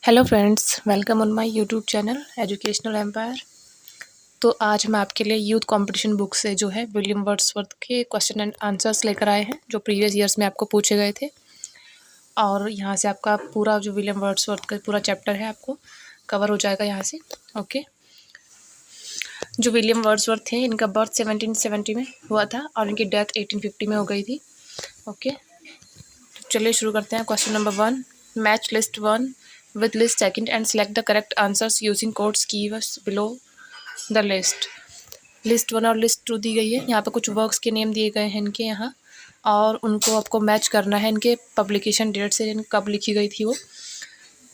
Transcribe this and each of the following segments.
Hello friends, welcome on my YouTube channel educational empire. तो आज हम आपके लिए यूथ कंपटीशन बुक से जो है विलियम वर्ड्सवर्थ के क्वेश्चन एंड आंसर्स लेकर आए हैं, जो प्रीवियस ईयर्स में आपको पूछे गए थे। और यहाँ से आपका पूरा जो विलियम वर्ड्सवर्थ का पूरा चैप्टर है आपको कवर हो जाएगा यहाँ से। ओके, जो विलियम वर्ड्सवर्थ थे, इनका बर्थ 1770 में हुआ था और इनकी डेथ 1850 में हो गई थी। ओके, तो चलिए शुरू करते हैं। Question number 1, match list 1 with list second and select the correct answers using codes keywords below the list। List 1 और लिस्ट 2 दी गई है। यहाँ पे कुछ वर्क्स के नेम दिए गए हैं इनके यहाँ, और उनको आपको मैच करना है इनके पब्लिकेशन डेट से, कब लिखी गई थी वो।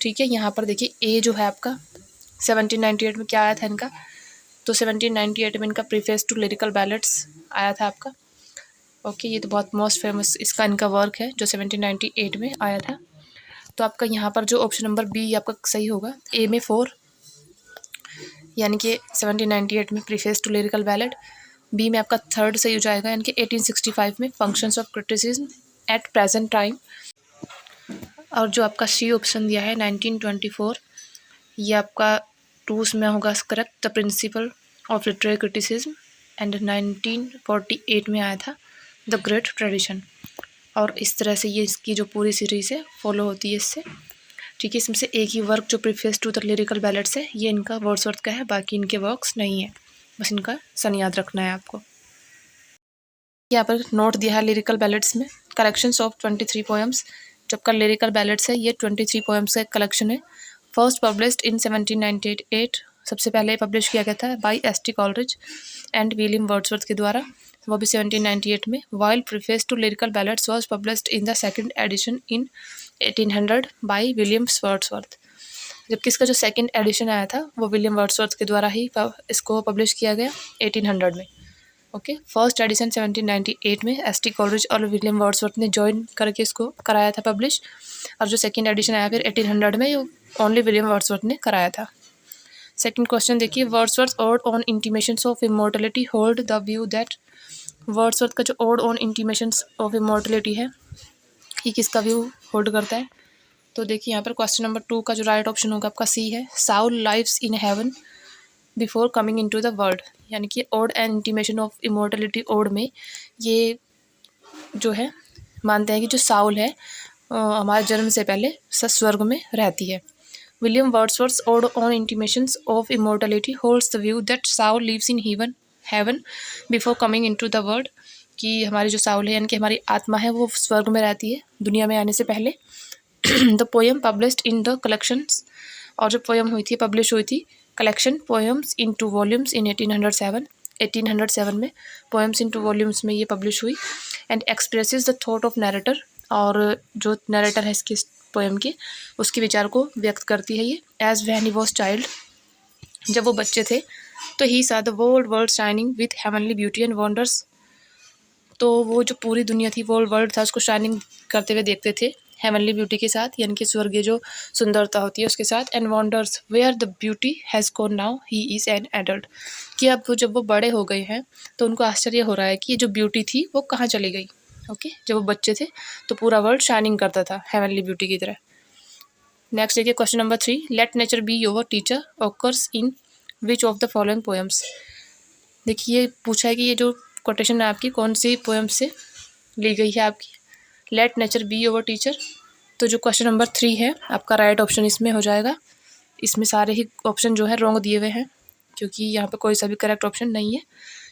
ठीक है, यहाँ पर देखिए ए जो है आपका 1798 में क्या आया था इनका, तो 1798 में इनका प्रीफेस टू लिरिकल बैलेट्स आया था आपका। ओके, ये तो बहुत मोस्ट फेमस इसका इनका वर्क है जो 1798 में आया था। तो आपका यहाँ पर जो ऑप्शन नंबर बी आपका सही होगा। ए में 4 यानी कि 1798 में preface to lyrical ballad, B में आपका थर्ड सही हो जाएगा यानी कि 1865 में functions of criticism at present time. और जो आपका सी ऑप्शन दिया है 1924, ये आपका 2 में होगा correct, the principle of literary criticism, and 1948 में आया था द ग्रेट ट्रेडिशन। और इस तरह से ये इसकी जो पूरी सीरीज़ है फॉलो होती है इससे। ठीक है, इसमें से एक ही वर्क जो preface to the lyrical ballads है ये इनका वर्ड्सवर्थ का है, बाकी इनके वर्क्स नहीं है, बस इनका सन याद रखना है आपको। यहाँ पर नोट दिया है लिरिकल बैलेट्स में कलेक्शंस ऑफ 23 पोएम्स। जो आपका लिरिकल बैलेट्स है ये 23 पोएम्स का कलेक्शन है। फर्स्ट पब्लिश्ड इन 1798, सबसे पहले पब्लिश किया गया था by S T. Coleridge and William Wordsworth के द्वारा, वो भी 1798 में। While preface to lyrical ballads was published in the second edition in 1800 by William Wordsworth. जबकि इसका जो सेकंड एडिशन आया था वो विलियम वर्ड्सवर्थ के द्वारा ही इसको पब्लिश किया गया 1800 में। ओके, फर्स्ट एडिशन 1798 में एस.टी. कॉलरिज और विलियम वर्ड्सवर्थ ने ज्वाइन करके इसको कराया था पब्लिश, और जो सेकंड एडिशन आया फिर 1800 में, ये ओनली विलियम वर्ड्सवर्थ ने कराया था। सेकंड क्वेश्चन देखिए, Wordsworth ode on intimations of immortality hold the view that. Wordsworth का जो odd on intimations of immortality है ये किसका व्यू होल्ड करता है, तो देखिए यहाँ पर क्वेश्चन नंबर 2 का जो राइट ऑप्शन होगा आपका सी है, soul lives in heaven before coming into the world. यानी कि ode and intimation of immortality ode में ये जो है मानते हैं कि जो साउल है हमारे जन्म से पहले स्वर्ग में रहती है। William Wordsworth ode on intimations of immortality holds the view that soul lives in heaven before coming into the world, कि हमारी जो साउल है यानी कि हमारी आत्मा है वो स्वर्ग में रहती है दुनिया में आने से पहले। The poem published in the collections, और जो पोएम हुई थी पब्लिश हुई थी collection poems in 2 volumes in 1807 में पोएम्स इन 2 वॉल्यूम्स में ये पब्लिश हुई। And expresses the thought of narrator, और जो नरेटर है इसकी पोएम के उसके विचार को व्यक्त करती है ये। As when he was child, जब वो बच्चे थे तो he saw the world shining with heavenly beauty and wonders, तो वो जो पूरी दुनिया थी वर्ल्ड था उसको शाइनिंग करते हुए देखते थे हेवनली ब्यूटी के साथ, यानी कि स्वर्गीय जो सुंदरता होती है उसके साथ। And wonders where the beauty has gone now he is an adult, कि अब वो जब वो बड़े हो गए हैं तो उनको आश्चर्य हो रहा है कि ये जो ब्यूटी थी वो कहाँ चली गई। ओके, जब वो बच्चे थे तो पूरा वर्ल्ड शाइनिंग करता था हेवनली ब्यूटी की तरह। नेक्स्ट देखिए question number 3, let nature be your teacher occurs in which of the following poems. देखिए पूछा है कि ये जो कोटेशन है आपकी कौन सी पोएम से ली गई है आपकी, let nature be your teacher. तो जो क्वेश्चन नंबर 3 है आपका राइट ऑप्शन इसमें हो जाएगा। इसमें सारे ही ऑप्शन जो है रॉन्ग दिए हुए हैं, क्योंकि यहाँ पे कोई सा भी करेक्ट ऑप्शन नहीं है,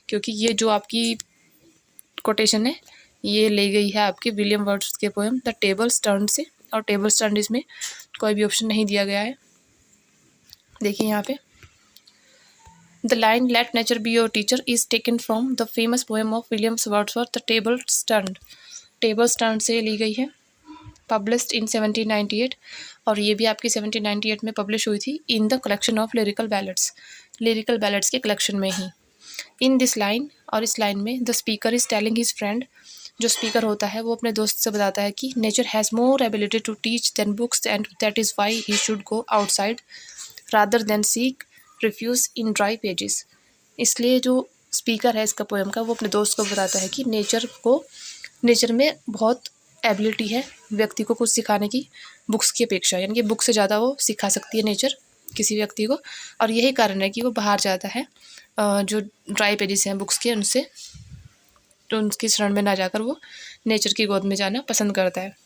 क्योंकि ये जो आपकी कोटेशन है ये ली गई है आपके विलियम वर्ड्सवर्थ के पोएम द टेबल्स टर्न्ड से, और टेबल्स टर्न्ड इसमें कोई भी ऑप्शन नहीं दिया गया है। देखिए यहाँ पे the line let nature be your teacher is taken from the famous poem of William Wordsworth the tables turned, tables turned से ली गई है, पब्लिश्ड इन 1798, और ये भी आपकी 1798 में पब्लिश हुई थी in the collection of lyrical ballads के कलेक्शन में ही। इन दिस लाइन, और इस लाइन में the speaker is telling his friend, जो स्पीकर होता है वो अपने दोस्त से बताता है कि nature has more ability to teach than books and that is why he should go outside rather than seek refuge in dry pages. इसलिए जो स्पीकर है इसका पोएम का वो अपने दोस्त को बताता है कि नेचर में बहुत एबिलिटी है व्यक्ति को कुछ सिखाने की बुक्स की अपेक्षा, यानी कि बुक से ज़्यादा वो सिखा सकती है नेचर किसी व्यक्ति को। और यही कारण है कि वो बाहर जाता है, जो ड्राई पेजेस हैं बुक्स के उनसे, तो उनकी शरण में ना जाकर वो नेचर की गोद में जाना पसंद करता है।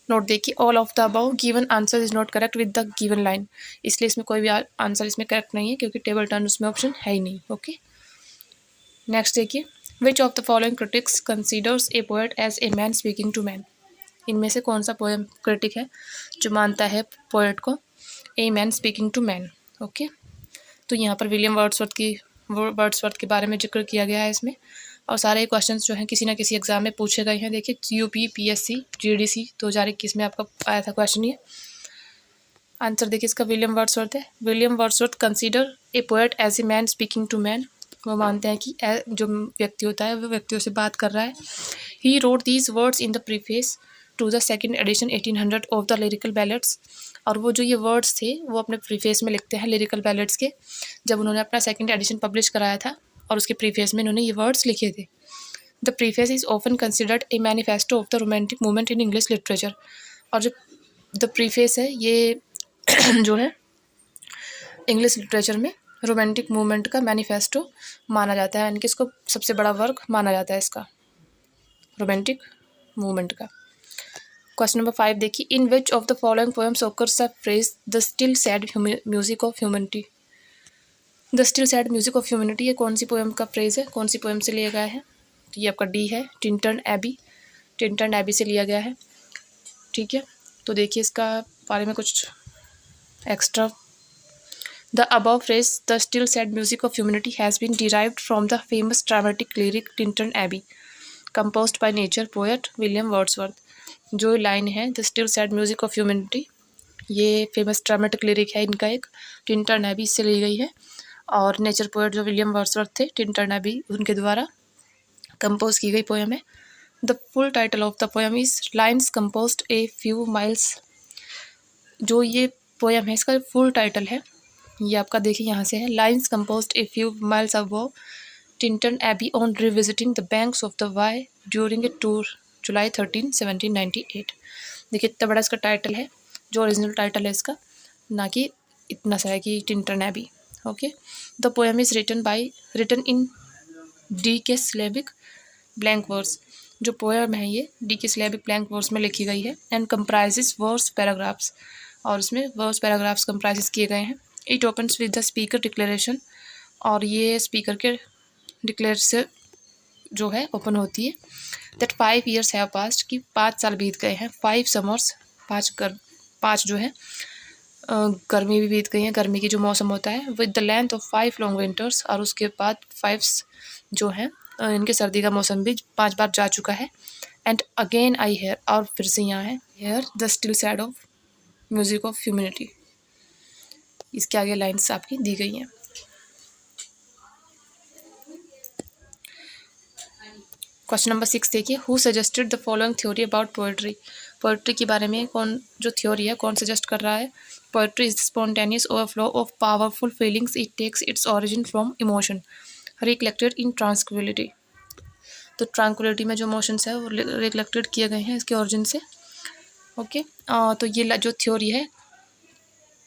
नोट देखिए, all of the above given answer is not correct with the given line, इसलिए इसमें कोई भी आंसर इसमें करेक्ट नहीं है क्योंकि टेबल टर्न उसमें ऑप्शन है ही नहीं। ओके, नेक्स्ट देखिए, which of the following critics considers a poet as a man speaking to man, इनमें से कौन सा पोएम क्रिटिक है जो मानता है पोएट को a man speaking to man. Okay, तो यहाँ पर विलियम वर्ड्सवर्थ के बारे में जिक्र किया गया है इसमें, और सारे क्वेश्चंस जो हैं किसी ना किसी एग्जाम में पूछे गए हैं। देखिए, यूपी, पीएससी, जीडीसी 2021 में आपका आया था क्वेश्चन ये। आंसर देखिए इसका विलियम वर्ड्सवर्थ है। William Wordsworth consider a poet as a man speaking to man, वो मानते हैं कि जो व्यक्ति होता है वो व्यक्तियों से बात कर रहा है। He wrote these words in the preface to the second edition 1800 of the lyrical ballads, और वो जो ये वर्ड्स थे वो अपने प्रीफेस में लिखते हैं लिरिकल बैलेट्स के, जब उन्होंने अपना सेकेंड एडिशन पब्लिश कराया था और उसके प्रीफेस में इन्होंने ये वर्ड्स लिखे थे। The preface is often considered a manifesto of the romantic movement in English literature, और जो द प्रीफेस है ये जो है इंग्लिश लिटरेचर में रोमांटिक मूवमेंट का मैनिफेस्टो माना जाता है, यानी कि इसको सबसे बड़ा वर्क माना जाता है इसका रोमांटिक मूवमेंट का। क्वेश्चन नंबर 5 देखिए, in which of the following poems occurs the phrase the still sad music of humanity. The still sad music of humanity ये कौन सी पोएम का फ्रेज है, कौन सी पोएम से लिया गया है? तो ये आपका डी है, टिंटन एबी, टिंटन एबी से लिया गया है। ठीक है, तो देखिए इसका बारे में कुछ extra. The above phrase the still sad music of humanity has been derived from the famous dramatic lyric Tintern Abbey composed by nature poet William Wordsworth. जो लाइन है the still sad music of humanity, ये famous dramatic lyric है इनका एक, Tintern Abbey से ली गई है, और नेचर पोएट जो विलियम वर्ड्सवर्थ थे, टिंटन एबी, उनके द्वारा कंपोज की गई पोएम है। The full title of the poem is lines composed a few miles. जो ये पोएम है इसका फुल टाइटल है, ये आपका देखिए यहाँ से है, lines composed a few miles above Tintern Abbey on revisiting the banks of the Wye during a tour July 13, 1798। देखिए इतना बड़ा इसका टाइटल है, जो ओरिजिनल टाइटल है इसका, ना कि इतना सा है कि Tintern Abbey. Okay, the poem is written in decasyllabic blank verse. जो पोएम है ये डी के सिलेबिक ब्लैंक वर्स में लिखी गई है, एंड कंप्राइजेस वर्स पैराग्राफ्स, और इसमें वर्स पैराग्राफ्स कंप्राइज किए गए हैं। It opens with the speaker declaration, और ये स्पीकर के डिक्लेयर से जो है ओपन होती है। दैट 5 years हैव पास्ट, कि 5 साल बीत गए हैं। 5 summers, 5 जो है गर्मी भी बीत गई हैं, गर्मी की जो मौसम होता है, with the length of 5 long winters, और उसके बाद 5 जो है इनके सर्दी का मौसम भी 5 बार जा चुका है। एंड अगेन आई हेयर, और फिर से यहाँ है here the still sad of music of humanity. इसके आगे लाइन्स आपकी दी गई हैं। क्वेश्चन नंबर 6 देखिए, who suggested the following theory about poetry. Poetry के बारे में कौन जो थ्योरी है कौन सजेस्ट कर रहा है? Poetry is spontaneous overflow of powerful feelings, it takes its origin from emotion recollected in tranquillity. तो ट्रांक्विलिटी में जो इमोशंस है वो रिकलेक्टेड किए गए हैं इसके ओरिजिन से। ओके, तो ये जो थ्योरी है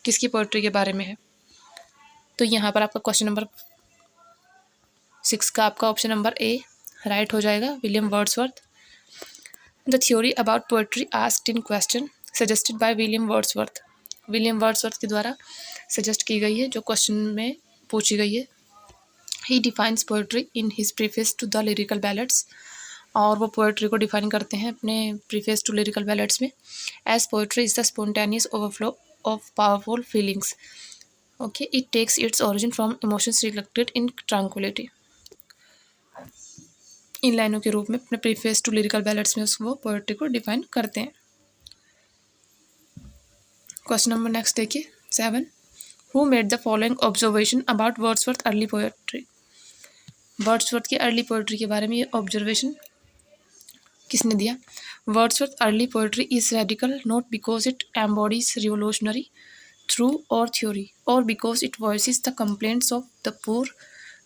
किसकी पोएट्री के बारे में है? तो यहाँ पर आपका क्वेश्चन नंबर 6 का आपका ऑप्शन नंबर ए राइट हो जाएगा, William Wordsworth. The theory about poetry asked in question suggested by William Wordsworth. William Wordsworth के द्वारा सजेस्ट की गई है, जो क्वेश्चन में पूछी गई है। He defines poetry in his preface to the lyrical ballads, और वो पोएट्री को डिफाइन करते हैं अपने प्रीफेस टू लिरिकल बैलेट्स में, as poetry is the spontaneous overflow of powerful feelings. Okay, it takes its origin from emotions reflected in tranquillity. इन लाइनों के रूप में अपने प्रीफेस टू लिरिकल बैलेट्स में वो पोएट्री को डिफाइन करते हैं। क्वेश्चन नंबर नेक्स्ट देखिए 7, who made the following observation about Wordsworth early poetry. Wordsworth की अर्ली पोएट्री के बारे में ये ऑब्जर्वेशन किसने दिया? Wordsworth early poetry is radical not because it embodies revolutionary through और थ्योरी, और because it voices the complaints of the poor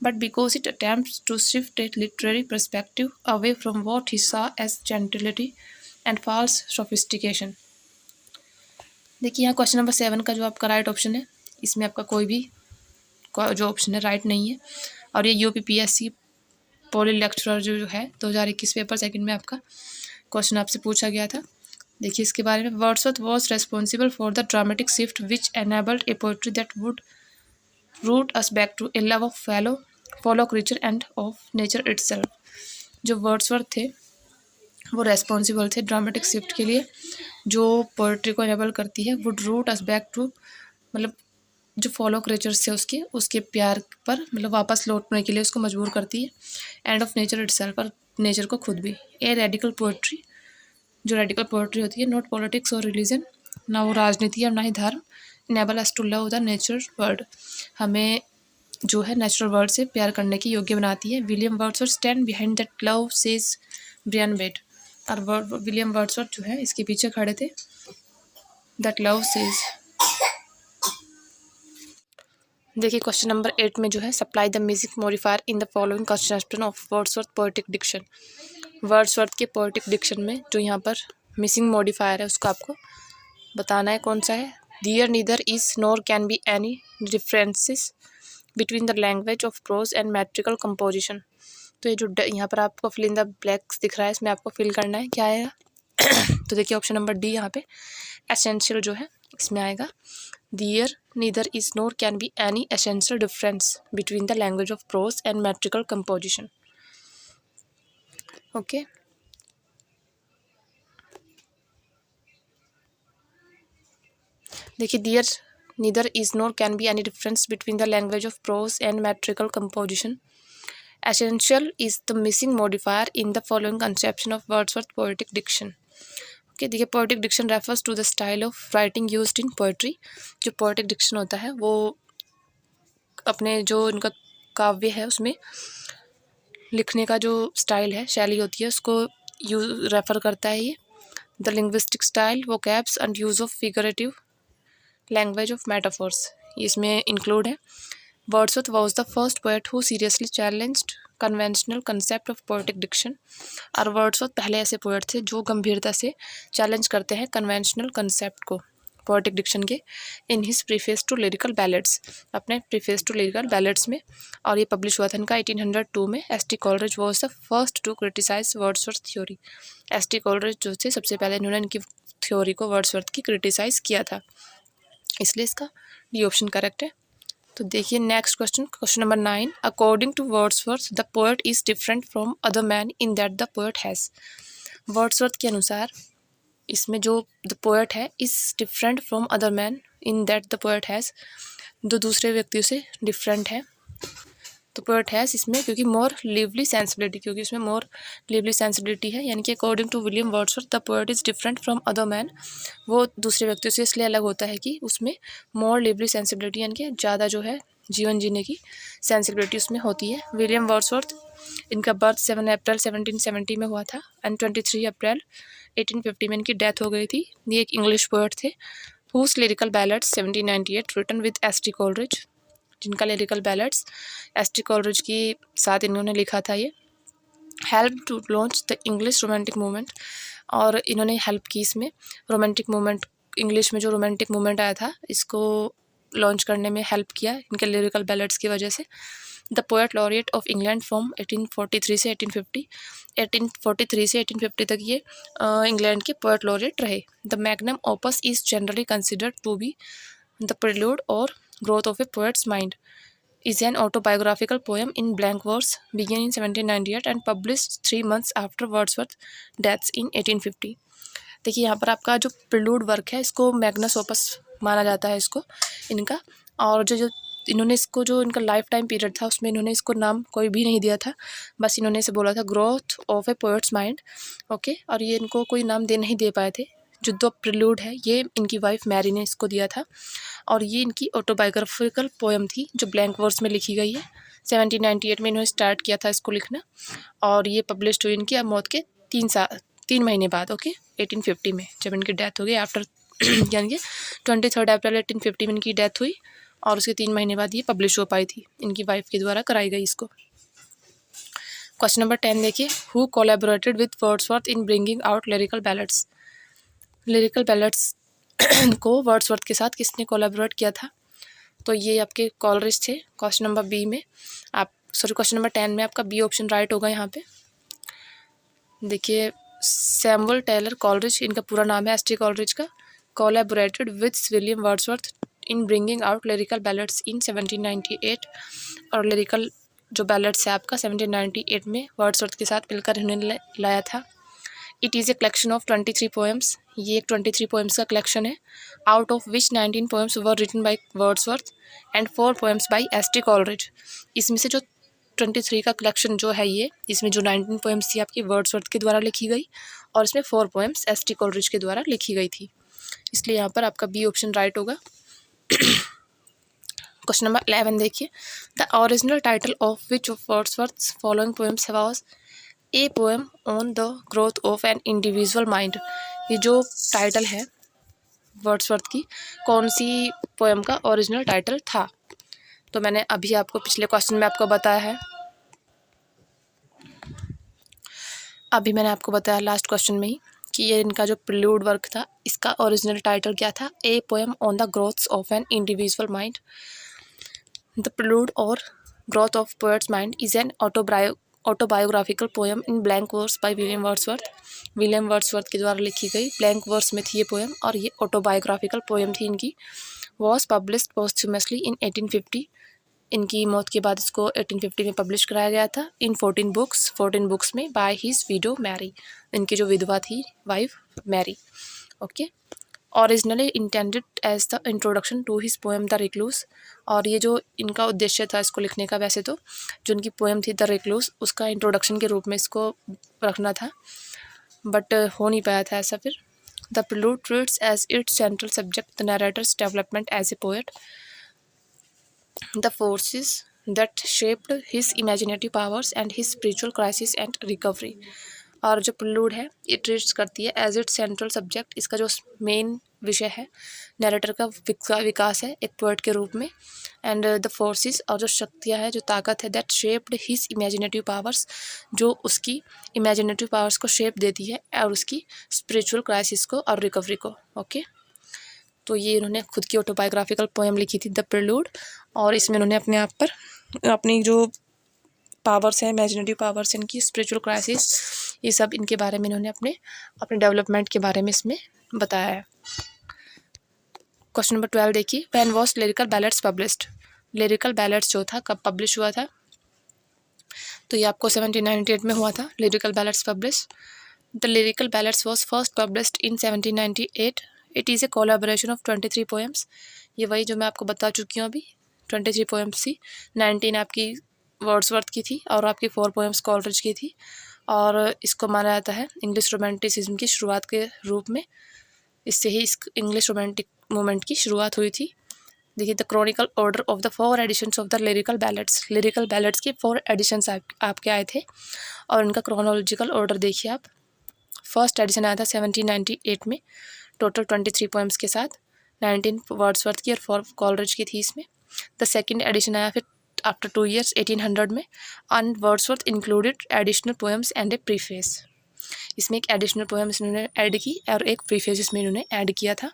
but because it attempts to shift a literary perspective away from what he saw as gentility and false sophistication. देखिए यहाँ question number 7 का जो आपका right option है, इसमें आपका कोई भी जो ऑप्शन है राइट नहीं है। और ये यूपीपीएससी पॉली लेक्चरर जो है 2021 पेपर सेकंड में आपका क्वेश्चन आपसे पूछा गया था। देखिए इसके बारे में, Wordsworth was responsible for the dramatic shift which enabled a poetry that would root us back to a love of fellow creature and of nature itself. जो वर्ड्सवर्थ थे वो रेस्पॉन्सिबल थे ड्रामेटिक शिफ्ट के लिए, जो पोएट्री को enable करती है, would root us back to, मतलब जो फॉलो क्रीचर्स थे उसके प्यार पर मतलब वापस लौटने के लिए उसको मजबूर करती है, एंड ऑफ नेचर इटसेल्फ, और नेचर को खुद भी। ए रेडिकल पोएट्री, जो रेडिकल पोएट्री होती है, नॉट पॉलिटिक्स और रिलीजन, ना वो राजनीति और ना ही धर्म, enable us to love the nature world, हमें जो है नेचुरल वर्ल्ड से प्यार करने की योग्य बनाती है। William Wordsworth stand behind that love says Brian bed, और विलियम वर्ड्सवर्थ जो है इसके पीछे खड़े थे, दैट लव सेज। देखिए क्वेश्चन नंबर 8 में जो है, supply the music modifier in the following construction of Wordsworth poetic diction. Wordsworth के पोएटिक डिक्शन में जो यहाँ पर मिसिंग मॉडिफायर है उसको आपको बताना है कौन सा है। There neither is nor can be any differences between the language of prose and metrical composition. तो ये जो यहाँ पर आपको फिल इन द ब्लैक्स दिख रहा है, इसमें आपको फिल करना है, क्या आएगा? तो देखिए ऑप्शन नंबर डी यहाँ पे एसेंशियल जो है इसमें आएगा। There neither is nor can be any essential difference between the language of prose and metrical composition. Okay. देखिए there neither is nor can be any difference between the language of prose and metrical composition. Essential is the missing modifier in the following conception of Wordsworth poetic diction. Okay, देखिए poetic diction refers to the style of writing used in poetry. जो poetic diction होता है वो अपने जो इनका काव्य है उसमें लिखने का जो स्टाइल है, शैली होती है, उसको रेफर करता है ये। The linguistic style, vocabs and use of figurative language of metaphors, इसमें इंक्लूड है। Wordsworth was the first poet who seriously challenged conventional concept of poetic diction. और वर्ड्सवर्थ पहले ऐसे पोएट थे जो गंभीरता से चैलेंज करते हैं कन्वेंशनल कंसेप्ट को पोएटिक डिक्शन के, in his preface to lyrical ballads, अपने प्रीफेस टू लिरिकल बैलेड्स में। और ये पब्लिश हुआ था इनका 1802 में। S T. Coleridge was the first to criticise Wordsworth theory. S T. Coleridge जो थे सबसे पहले इन्होंने इनकी थ्योरी को वर्ड्सवर्थ की क्रिटिसाइज किया था, इसलिए इसका डी ऑप्शन करेक्ट है। तो देखिए next question, question number 9। According to Wordsworth the poet is different from other man in that the poet has. Wordsworth के अनुसार इसमें जो द पोएट है is different from other man in that the poet has, जो दूसरे व्यक्तियों से different है। तो पोएट हैज़ इसमें क्योंकि मोर लिवली सेंसिबिलिटी, क्योंकि इसमें मोर लिवली सेंसिबिलिटी है, यानी कि according to William Wordsworth the poet is different from other man, वो दूसरे व्यक्तियों से इसलिए अलग होता है कि उसमें मोर लिवली सेंसिबिलिटी, यानी कि ज़्यादा जो है जीवन जीने की सेंसिबिलिटी उसमें होती है। विलियम वर्ड्सवर्थ, इनका बर्थ 7 अप्रैल 1770 में हुआ था एंड 23 अप्रैल 1850 में इनकी डेथ हो गई थी। ये एक इंग्लिश पोएट थे whose lyrical ballads 1798 written with S T. Coleridge, जिनका लिरिकल बैलेड्स एस.टी. कॉलरिज के साथ इन्होंने लिखा था। ये help to launch the English romantic movement, और इन्होंने हेल्प की इसमें रोमांटिक मूवमेंट, इंग्लिश में जो रोमांटिक मूवमेंट आया था इसको लॉन्च करने में हेल्प किया इनके लिरिकल बैलेड्स की वजह से। The poet laureate of England from 1843 से 1850, 1843 से 1850 तक ये इंग्लैंड के पोएट लॉरिएट रहे। The magnum opus is generally considered to be the prelude और growth of a poet's mind, is an autobiographical poem in blank verse beginning in 1798 and published 3 months after Wordsworth's death in 1850। देखिए यहाँ पर आपका जो prelude work है इसको Magnus opus माना जाता है इसको इनका, और जो इन्होंने इसको जो इनका लाइफ टाइम पीरियड था उसमें इन्होंने इसको नाम कोई भी नहीं दिया था, बस इन्होंने इसे बोला था growth of a poet's mind. Okay, और ये इनको कोई नाम नहीं दे पाए थे। जो दो प्रिल्यूड है ये इनकी वाइफ मैरी ने इसको दिया था, और ये इनकी ऑटोबायोग्राफिकल पोएम थी जो ब्लैंक वर्स में लिखी गई है। 1798 में इन्होंने स्टार्ट किया था इसको लिखना, और ये पब्लिश हुई इनकी मौत के 3 महीने बाद। ओके, 1850 में जब इनकी डेथ हो गई आफ्टर यानी कि 23 अप्रैल 1850 में इनकी डेथ हुई, और उसके 3 महीने बाद ये पब्लिश हो पाई थी, इनकी वाइफ के द्वारा कराई गई इसको। क्वेश्चन नंबर 10 देखिए, who collaborated with Wordsworth in bringing out lyrical ballads. Lyrical ballads को वर्ड्सवर्थ के साथ किसने कोलैबोरेट किया था? तो ये आपके कॉलरिज थे। क्वेश्चन नंबर बी में क्वेश्चन नंबर 10 में आपका बी ऑप्शन राइट होगा। यहाँ पे देखिए, सैमुअल टेलर कॉलरिज, इनका पूरा नाम है एस.टी. कॉलरिज का, collaborated with William Wordsworth in bringing out lyrical ballads in 1798। और लिरिकल जो बैलेड्स है आपका 1798 में वर्ड्सवर्थ के साथ मिलकर इन्होंने लाया था। It is a collection of 23 poems. ये एक 23 पोएम्स का कलेक्शन है, out of which 19 poems were written by Wordsworth and 4 poems by S T. Coleridge. इसमें से जो 23 का कलेक्शन जो है ये, इसमें जो 19 पोएम्स थी आपकी वर्ड्सवर्थ के द्वारा लिखी गई और इसमें 4 पोएम्स एस.टी. कॉलरिज के द्वारा लिखी गई थी, इसलिए यहाँ पर आपका बी ऑप्शन राइट होगा। क्वेश्चन नंबर 11 देखिए, the original title of which of Wordsworth's following poems was a poem on the growth of an individual mind. ये जो टाइटल है वर्ड्सवर्थ की, कौन सी पोएम का ओरिजिनल टाइटल था? तो मैंने अभी आपको पिछले क्वेश्चन में आपको बताया है, अभी मैंने आपको बताया लास्ट क्वेश्चन में ही कि ये इनका जो प्रिल्यूड वर्क था, इसका ओरिजिनल टाइटल क्या था? A poem on the growth of an individual mind. The prelude और growth of poet's mind is an autobiographical poem in blank verse by William Wordsworth. William Wordsworth के द्वारा लिखी गई blank verse में थी ये पोएम, और ये ऑटोबायोग्राफिकल पोएम थी इनकी। वॉज पब्लिश्ड पोस्टह्यूमसली इन 1850। इनकी मौत के बाद इसको 1850 में पब्लिश कराया गया था इन 14 बुक्स में बाय हिज विडो मैरी। इनकी जो विधवा थी wife Mary. Okay, originally intended as the introduction to his poem the recluse. और ये जो इनका उद्देश्य था इसको लिखने का, वैसे तो जो इनकी पोएम थी द रिक्लूस, उसका इंट्रोडक्शन के रूप में इसको रखना था, बट हो नहीं पाया था ऐसा फिर। The prelude treats as its central subject the narrator's development as a poet, the forces that shaped his imaginative powers and his spiritual crisis and recovery। और जो प्रिल्यूड है ये ट्रीट्स करती है एज इट्स सेंट्रल सब्जेक्ट, इसका जो main विषय है नरेटर का विकास है एक पोएट के रूप में, एंड द फोर्सेस और जो शक्तियाँ है, जो ताकत है, that shaped his imaginative powers, जो उसकी इमेजिनेटिव पावर्स को शेप देती है और उसकी स्पिरिचुअल क्राइसिस को और रिकवरी को। ओके, तो ये इन्होंने खुद की ऑटोबायोग्राफिकल पोएम लिखी थी द प्रिल्यूड, और इसमें इन्होंने अपने आप पर अपनी जो पावर्स हैं, इमेजिनेटिव पावर्स, इनकी स्पिरिचुअल क्राइसिस, ये सब इनके बारे में इन्होंने अपने डेवलपमेंट के बारे में इसमें बताया है। क्वेश्चन नंबर 12 देखिए, when was lyrical ballads published. Lyrical ballads जो था कब पब्लिश हुआ था? तो ये आपको 1798 में हुआ था lyrical ballads publish. The lyrical ballads was first published in 1798। It is A collaboration of 23 poems. ये वही जो मैं आपको बता चुकी हूँ अभी, 23 पोएम्स थी, 19 आपकी वर्ड्सवर्थ की थी और आपकी 4 पोएम्स कॉलरिज की थी। और इसको माना जाता है इंग्लिश रोमांटिसिज्म की शुरुआत के रूप में, इससे ही इस इंग्लिश रोमांटिक मूवमेंट की शुरुआत हुई थी। देखिए, the chronicle order of the 4 editions of the lyrical ballads. Lyrical ballads के 4 एडिशंस आपके आए थे, और उनका क्रोनोलॉजिकल ऑर्डर देखिए आप। फर्स्ट एडिशन आया था 1798 में, टोटल 23 पोएम्स के साथ, 19 वर्ड्सवर्थ की और 4 कॉलरिज की थी इसमें। द सेकेंड एडिशन आया फिर आफ्टर 2 years 1800 में, and Wordsworth included additional poems and A preface. इसमें एक एडिशनल पोएम इन्होंने ऐड की और एक प्रीफेस इसमें इन्होंने ऐड किया था।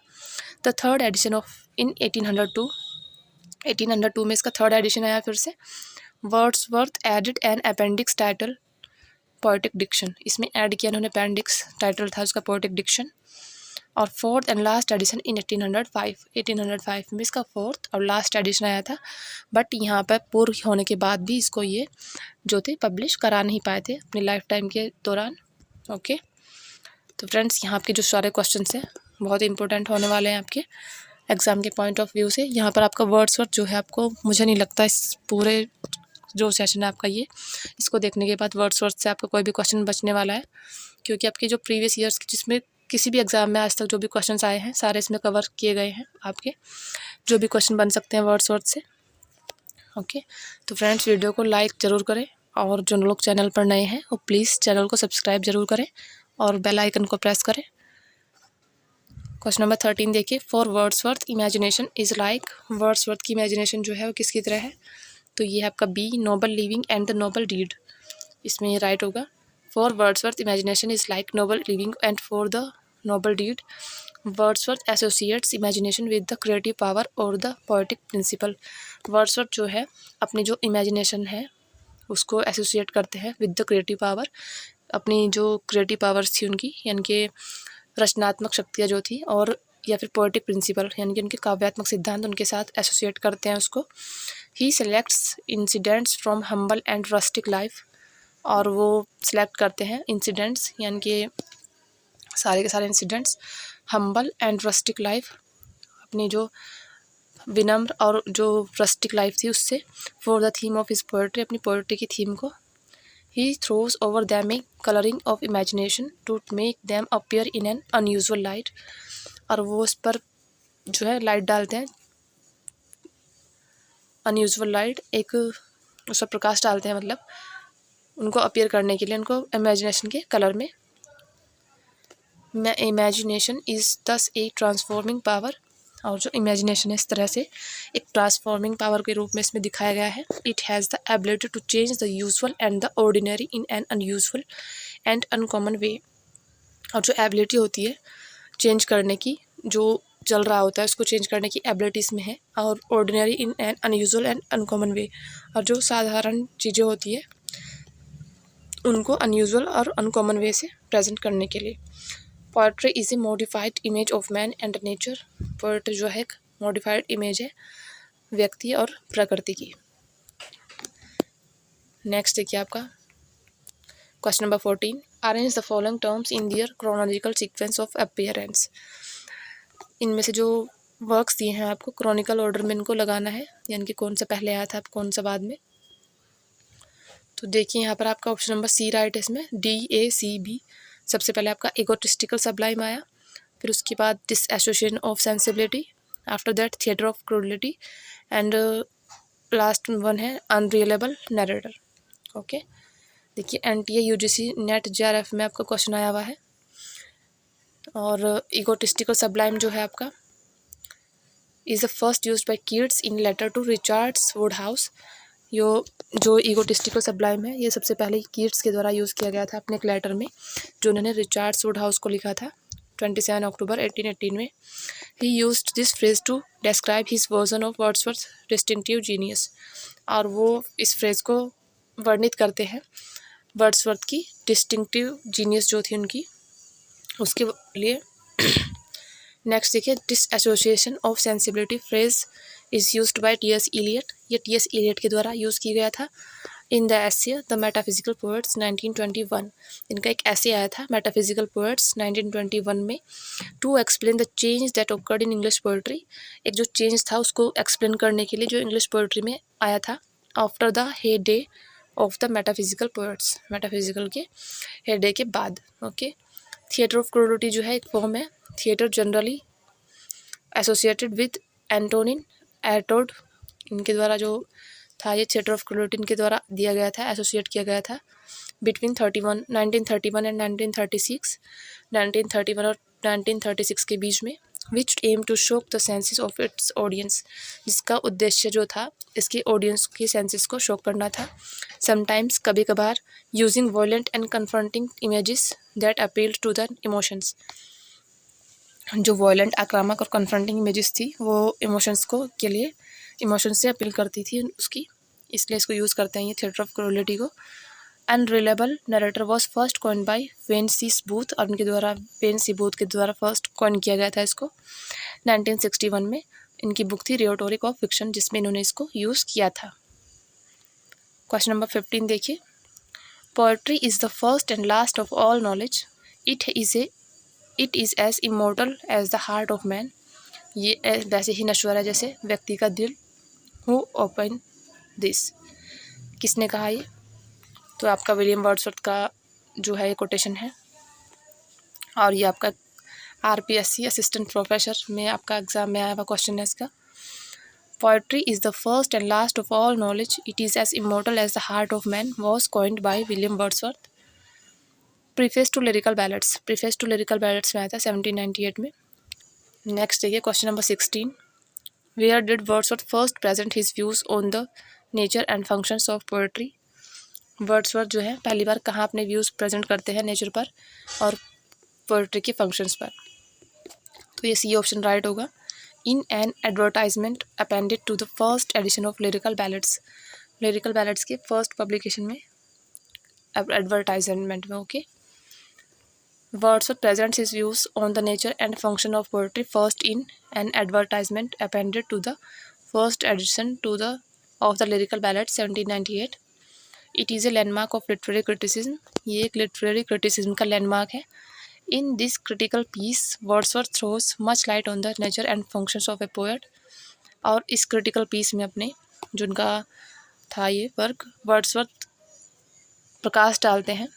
The third edition of in 1802 में इसका थर्ड एडिशन आया फिर से। Wordsworth added an appendix title poetic diction. इसमें ऐड किया इन्होंने अपेंडिक्स टाइटल था उसका पोएटिक डिक्शन। और fourth and last edition in 1805 में इसका फोर्थ और लास्ट एडिशन आया था, बट यहाँ पर पूर्ण होने के बाद भी इसको ये जो थे पब्लिश करा नहीं पाए थे अपनी लाइफ टाइम के दौरान। ओके, तो फ्रेंड्स यहाँ आपके जो सारे क्वेश्चंस हैं बहुत इंपॉर्टेंट होने वाले हैं आपके एग्ज़ाम के पॉइंट ऑफ व्यू से। यहाँ पर आपका वर्ड्सवर्थ जो है, आपको मुझे नहीं लगता इस पूरे जो सेशन है आपका ये, इसको देखने के बाद वर्ड्सवर्थ से आपका कोई भी क्वेश्चन बचने वाला है, क्योंकि आपके जो प्रीवियस ईयर्स जिसमें किसी भी एग्ज़ाम में आज तक जो भी क्वेश्चंस आए हैं सारे इसमें कवर किए गए हैं आपके, जो भी क्वेश्चन बन सकते हैं वर्ड्सवर्थ से। ओके, तो फ्रेंड्स वीडियो को लाइक ज़रूर करें, और जो लोग चैनल पर नए हैं वो प्लीज़ चैनल को सब्सक्राइब ज़रूर करें और बेल आइकन को प्रेस करें। क्वेश्चन नंबर 13 देखिए, for Wordsworth imagination is like, Wordsworth की इमेजिनेशन जो है वो किसकी तरह है, तो ये है आपका B, noble living and the noble deed, इसमें ये राइट होगा। For Wordsworth imagination is like noble living and for the noble deed, Wordsworth associates imagination with the creative power और द पोएटिक प्रिंसिपल। वर्ड्सवर्थ जो है अपनी जो imagination है उसको एसोसिएट करते हैं विद द क्रिएटिव पावर, अपनी जो क्रिएटिव पावर्स थी उनकी, यानी कि रचनात्मक शक्तियाँ जो थी, और या फिर पोएटिक प्रिंसिपल यानी कि उनके काव्यात्मक सिद्धांत उनके साथ एसोसिएट करते हैं उसको। He selects incidents from humble and rustic life, और वो सिलेक्ट करते हैं इंसिडेंट्स यानी कि सारे के सारे incidents humble and rustic life, अपनी जो विनम्र और जो रस्टिक लाइफ थी उससे, for the theme of his poetry, अपनी पोएट्री की थीम को। He throws over them a coloring of imagination to make them appear in an unusual light, और वो उस पर जो है लाइट डालते हैं, अनयूजुअल लाइट, एक उस पर प्रकाश डालते हैं, मतलब उनको अपीयर करने के लिए, उनको इमेजिनेशन के कलर में। इमेजिनेशन इज़ दस ए ट्रांसफॉर्मिंग पावर, और जो इमेजिनेशन है इस तरह से एक ट्रांसफॉर्मिंग पावर के रूप में इसमें दिखाया गया है। It has the ability to change the usual and the ordinary in an unusual and uncommon way, और जो एबिलिटी होती है चेंज करने की, जो चल रहा होता है उसको चेंज करने की एबिलिटी इसमें है, और ordinary in an unusual and uncommon way, और जो साधारण चीज़ें होती है उनको अनयूजुअल और अनकॉमन वे से प्रेजेंट करने के लिए। Poetry is a modified image of man and nature, poetry जो है एक मॉडिफाइड इमेज है व्यक्ति और प्रकृति की। नेक्स्ट देखिए आपका question number 14, arrange the following terms in their chronological sequence of appearance. इनमें से जो वर्क्स दिए हैं आपको क्रॉनिकल ऑर्डर में इनको लगाना है, यानी कि कौन सा पहले आया था कौन सा बाद में। तो देखिए यहाँ पर आपका ऑप्शन नंबर सी राइट है, इसमें DACB। सबसे पहले आपका इगोटिस्टिकल सबलाइम आया, फिर उसके बाद dissociation of sensibility, after that theatre of cruelty, and last one है अनरियलेबल नरेटर। ओके, देखिए NTA UGC नेट JRF में आपका क्वेश्चन आया हुआ है। और इगोटिस्टिकल सबलाइम जो है आपका is the first used by Keats in letter to Richards Woodhouse. जो इगोटिस्टिकल सबलाइम है ये सबसे पहले कीट्स के द्वारा यूज़ किया गया था अपने एक लेटर में, जो उन्होंने रिचर्ड्स वुडहाउस को लिखा था 27 अक्टूबर 1818 में। He used this phrase to describe his version of Wordsworth distinctive genius, और वो इस फ्रेज को वर्णित करते हैं वर्ड्सवर्थ की डिस्टिंक्टिव जीनियस जो थी उनकी, उसके लिए। नेक्स्ट देखिए, dissociation of sensibility phrase is used by TS Eliot, ये TS इलियट के द्वारा यूज़ किया गया था in the essay the metaphysical poets 1921। इनका एक ऐसे आया था मेटाफिजिकल पोएट्स 1921 में, to explain the change that occurred in English poetry, एक जो चेंज था उसको एक्सप्लेन करने के लिए जो इंग्लिश पोएट्री में आया था after the heyday of the metaphysical poets, metaphysical के हेडे के बाद। ओके, थिएटर ऑफ क्रूडलिटी जो है एक फॉर्म है, theatre generally associated with Antonin Artaud, इनके द्वारा जो था ये थिएटर ऑफ क्रूडलिटी इनके द्वारा दिया गया था, एसोसिएट किया गया था बिटवीन 1931 एंड 1936, 1931 और 1936 के बीच में, विच एम टू शोक the senses of its audience, जिसका उद्देश्य जो था इसके ऑडियंस की सेंसेस को शोक करना था। समटाइम्स कभी कभार using violent and confronting images that appealed to the emotions, जो वॉयलेंट आक्रामक और कन्फ्रंटिंग इमेजेस थी वो इमोशंस को के लिए इमोशंस से अपील करती थी उसकी, इसलिए इसको यूज़ करते हैं ये थिएटर ऑफ क्रूडलिटी को। Unreliable narrator was first coin by Wayne C Booth, और उनके द्वारा वेन सी बूथ के द्वारा फर्स्ट कॉइन किया गया था इसको 1961 में। इनकी बुक थी रियोटोरिक ऑफ फिक्शन, जिसमें इन्होंने इसको यूज़ किया था। क्वेश्चन नंबर 15 देखिए, poetry is the first and last of all knowledge, it is as immortal as the heart of man, ये वैसे ही नश्वर है जैसे व्यक्ति का दिल। हु ओपन दिस, किसने कहा ये, तो आपका विलियम वर्ड्सवर्थ का जो है ये कोटेशन है, और ये आपका RPSC असिस्टेंट प्रोफेसर में आपका एग्जाम में आया हुआ क्वेश्चन है इसका। Poetry is the first and last of all knowledge, it is as immortal as the heart of man, was coined by William Wordsworth. Preface to lyrical ballads, preface to lyrical ballads में आया था 1798 में। Next देखिए question number 16, where did Wordsworth first present his views on the nature and functions of poetry. Wordsworth जो है पहली बार कहाँ अपने व्यूज़ प्रेजेंट करते हैं नेचर पर और पोएट्री के फंक्शंस पर। तो ये सी ऑप्शन राइट होगा। In an advertisement appended to the first edition of lyrical ballads. Lyrical ballads के फर्स्ट पब्लिकेशन में, एडवर्टाइजमेंट में, okay. Wordsworth presents his views on the nature and function of poetry first in an advertisement appended to the first edition of the Lyrical Ballads 1798. It is a landmark of literary criticism. ये एक literary criticism का landmark है. In this critical piece, Wordsworth throws much light on the nature and functions of a poet. और इस critical piece में अपने जो उनका था ये वर्क, वर्ड्सवर्थ प्रकाश डालते हैं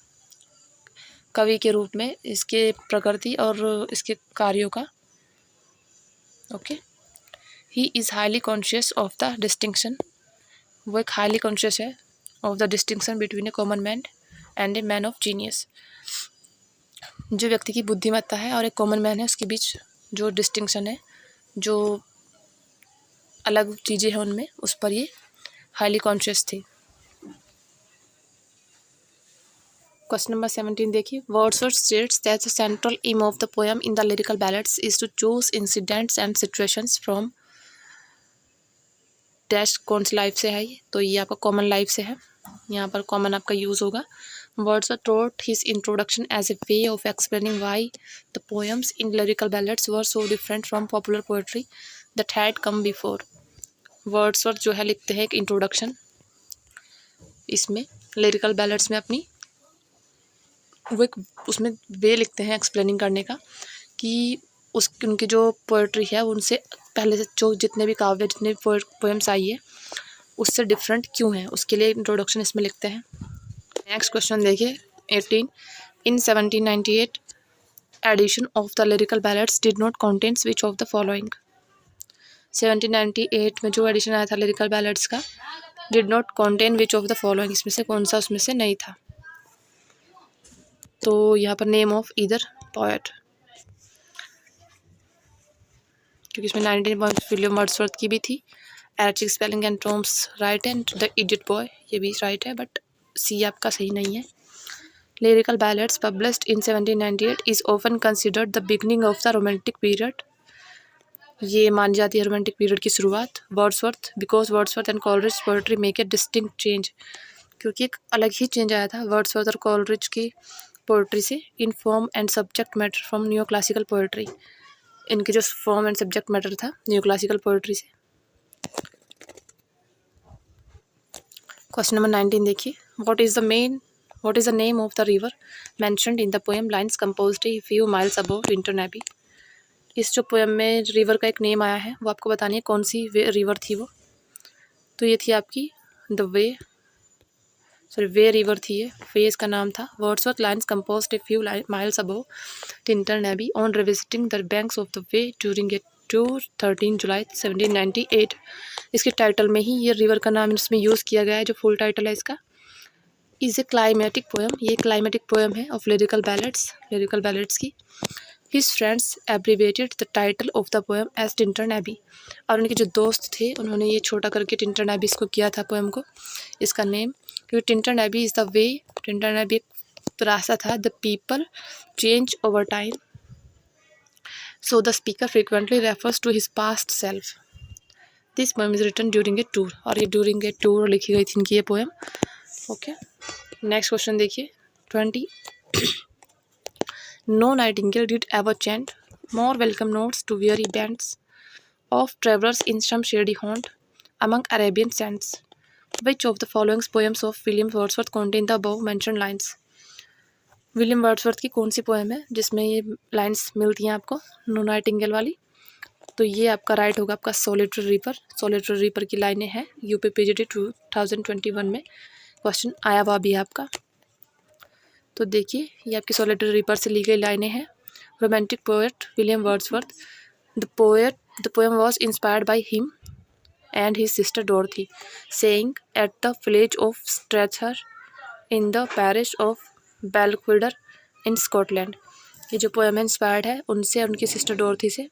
कवि के रूप में इसके प्रकृति और इसके कार्यों का, okay. He is highly conscious of the distinction, वो एक हाईली कॉन्शियस है of the distinction between A common man and a man of genius. जो व्यक्ति की बुद्धिमत्ता है और एक कॉमन मैन है उसके बीच जो डिस्टिंक्शन है, जो अलग चीज़ें हैं उनमें, उस पर ये हाईली कॉन्शियस थी। Question number 17 देखिए, Wordsworth states that the central aim of the poem in the lyrical ballads is to choose incidents and situations from dash कौन सी लाइफ से है ये, तो ये आपका कॉमन लाइफ से है, यहाँ पर कॉमन आपका यूज़ होगा। Wordsworth wrote his introduction as a way of explaining why the poems in lyrical ballads were so different from popular poetry that had come before. Wordsworth जो है लिखते हैं एक इंट्रोडक्शन इसमें लिरिकल बैलेड्स में अपनी, वो एक उसमें वे लिखते हैं एक्सप्लेनिंग करने का कि उनकी जो पोएट्री है उनसे पहले से जो जितने भी काव्य, जितने भी पोएम्स आई है उससे डिफरेंट क्यों है, उसके लिए इंट्रोडक्शन इसमें लिखते हैं। नेक्स्ट क्वेश्चन देखिए 18, in 1798 edition of the lyrical ballads did not contains which of the following. 1798 में जो एडिशन आया था लिरिकल बैलेड्स का, did not contain which of the following, इसमें से कौन सा उसमें से नहीं था। तो यहाँ पर नेम ऑफ ईदर पोएट, क्योंकि इसमें 19 पॉइंट विलियम वर्ड्सवर्थ की भी थी। Archaic spelling and Tom's right and the idiot boy ये भी राइट है, बट सी आपका सही नहीं है। Lyrical ballads published in 1798 is often considered the beginning of the romantic period, ये मानी जाती है रोमांटिक पीरियड की शुरुआत। Wordsworth because Wordsworth and Coleridge poetry make a distinct change, क्योंकि एक अलग ही चेंज आया था वर्ड्सवर्थ और कॉलरिज की पोएट्री से। In form and subject matter from new classical poetry, इनके जो फॉर्म एंड सब्जेक्ट मैटर था न्यू क्लासिकल पोएट्री से। क्वेश्चन नंबर 19 देखिए, what is the name of the river mentioned in the poem lines composed a few miles above Tintern Abbey. इस जो poem में river का एक नेम आया है वो आपको बतानी है कौन सी रिवर थी वो। तो ये थी आपकी वे रिवर थी ये, वे इसका नाम था। Wordsworth lines composed a few miles above Tintern Abbey on revisiting the banks of the Wye during a tour 13 July 1798। इसके टाइटल में ही ये रिवर का नाम इसमें यूज़ किया गया है, जो फुल टाइटल है इसका। इज़ ए क्लाइमेटिक पोएम, ये क्लाइमेटिक पोएम है ऑफ लिरिकल बैलेड्स की। His friends abbreviated the title of the poem as Tintern Abbey, और उनके जो दोस्त थे उन्होंने ये छोटा करके टिंटन एबी इसको किया था पोएम को, इसका नेम। क्योंकि Tintern Abbey is the Wye, Tintern Abbey एक रास्ता था। The people change over time, so the speaker frequently refers to his past self. This poem is written during a tour, और ये ड्यूरिंग ए टूर लिखी गई थी इनकी ये पोएम, ओके। नेक्स्ट क्वेश्चन देखिए 20, No nightingale did ever chant more welcome notes to weary bands of travelers in some shady haunt among Arabian sands. Which of the following poems of William Wordsworth contain the above mentioned lines? William Wordsworth की कौन सी poem है जिसमें ये lines मिलती हैं आपको no Nightingale वाली? तो ये आपका राइट होगा आपका सोलिटरी रीपर की लाइनें हैं। UPPGT 2021 में क्वेश्चन आया हुआ भी है आपका। तो देखिए ये आपकी सोलिटरी रीपर से ली गई लाइनें हैं। Romantic poet William Wordsworth, the poem was inspired by him and his sister Dorothy seeing at the village of Strathyre in the parish of Balquhidder in Scotland. ये जो पोएम है इंस्पायर्ड है उनसे, उनकी सिस्टर डोरथी से,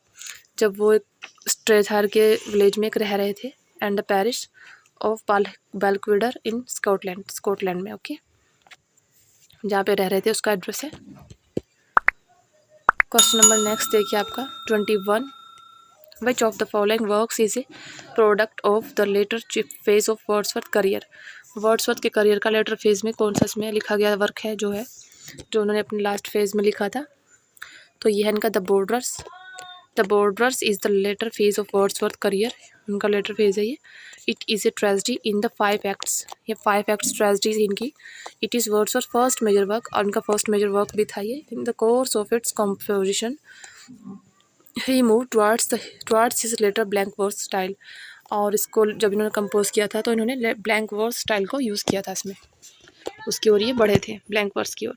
जब वो एक स्ट्रेथहार के विलेज में एक रह रहे थे, and the parish of Balquhidder in Scotland में। ओके, जहाँ पे रह रहे थे उसका एड्रेस है। क्वेश्चन नंबर नेक्स्ट देखिए आपका 21, विच of the following works is a product of the later phase of Wordsworth career. Wordsworth के करियर का लेटर फेज में कौन सा इसमें लिखा गया वर्क है जो उन्होंने अपने लास्ट फेज में लिखा था। तो ये है इनका the borders is the later phase of Wordsworth career, उनका लेटर फेज है ये। It is a tragedy in the 5 acts, ये 5 एक्ट्स ट्रेजेडी थी इनकी। It is Wordsworth first major work, और उनका फर्स्ट मेजर वर्क भी था ये। In the course of its composition he move towards his later blank verse style, और इसको जब इन्होंने कंपोज किया था तो इन्होंने ब्लैंक वर्स स्टाइल को यूज़ किया था इसमें, उसकी ओर ये बढ़े थे, ब्लैंक वर्स की ओर।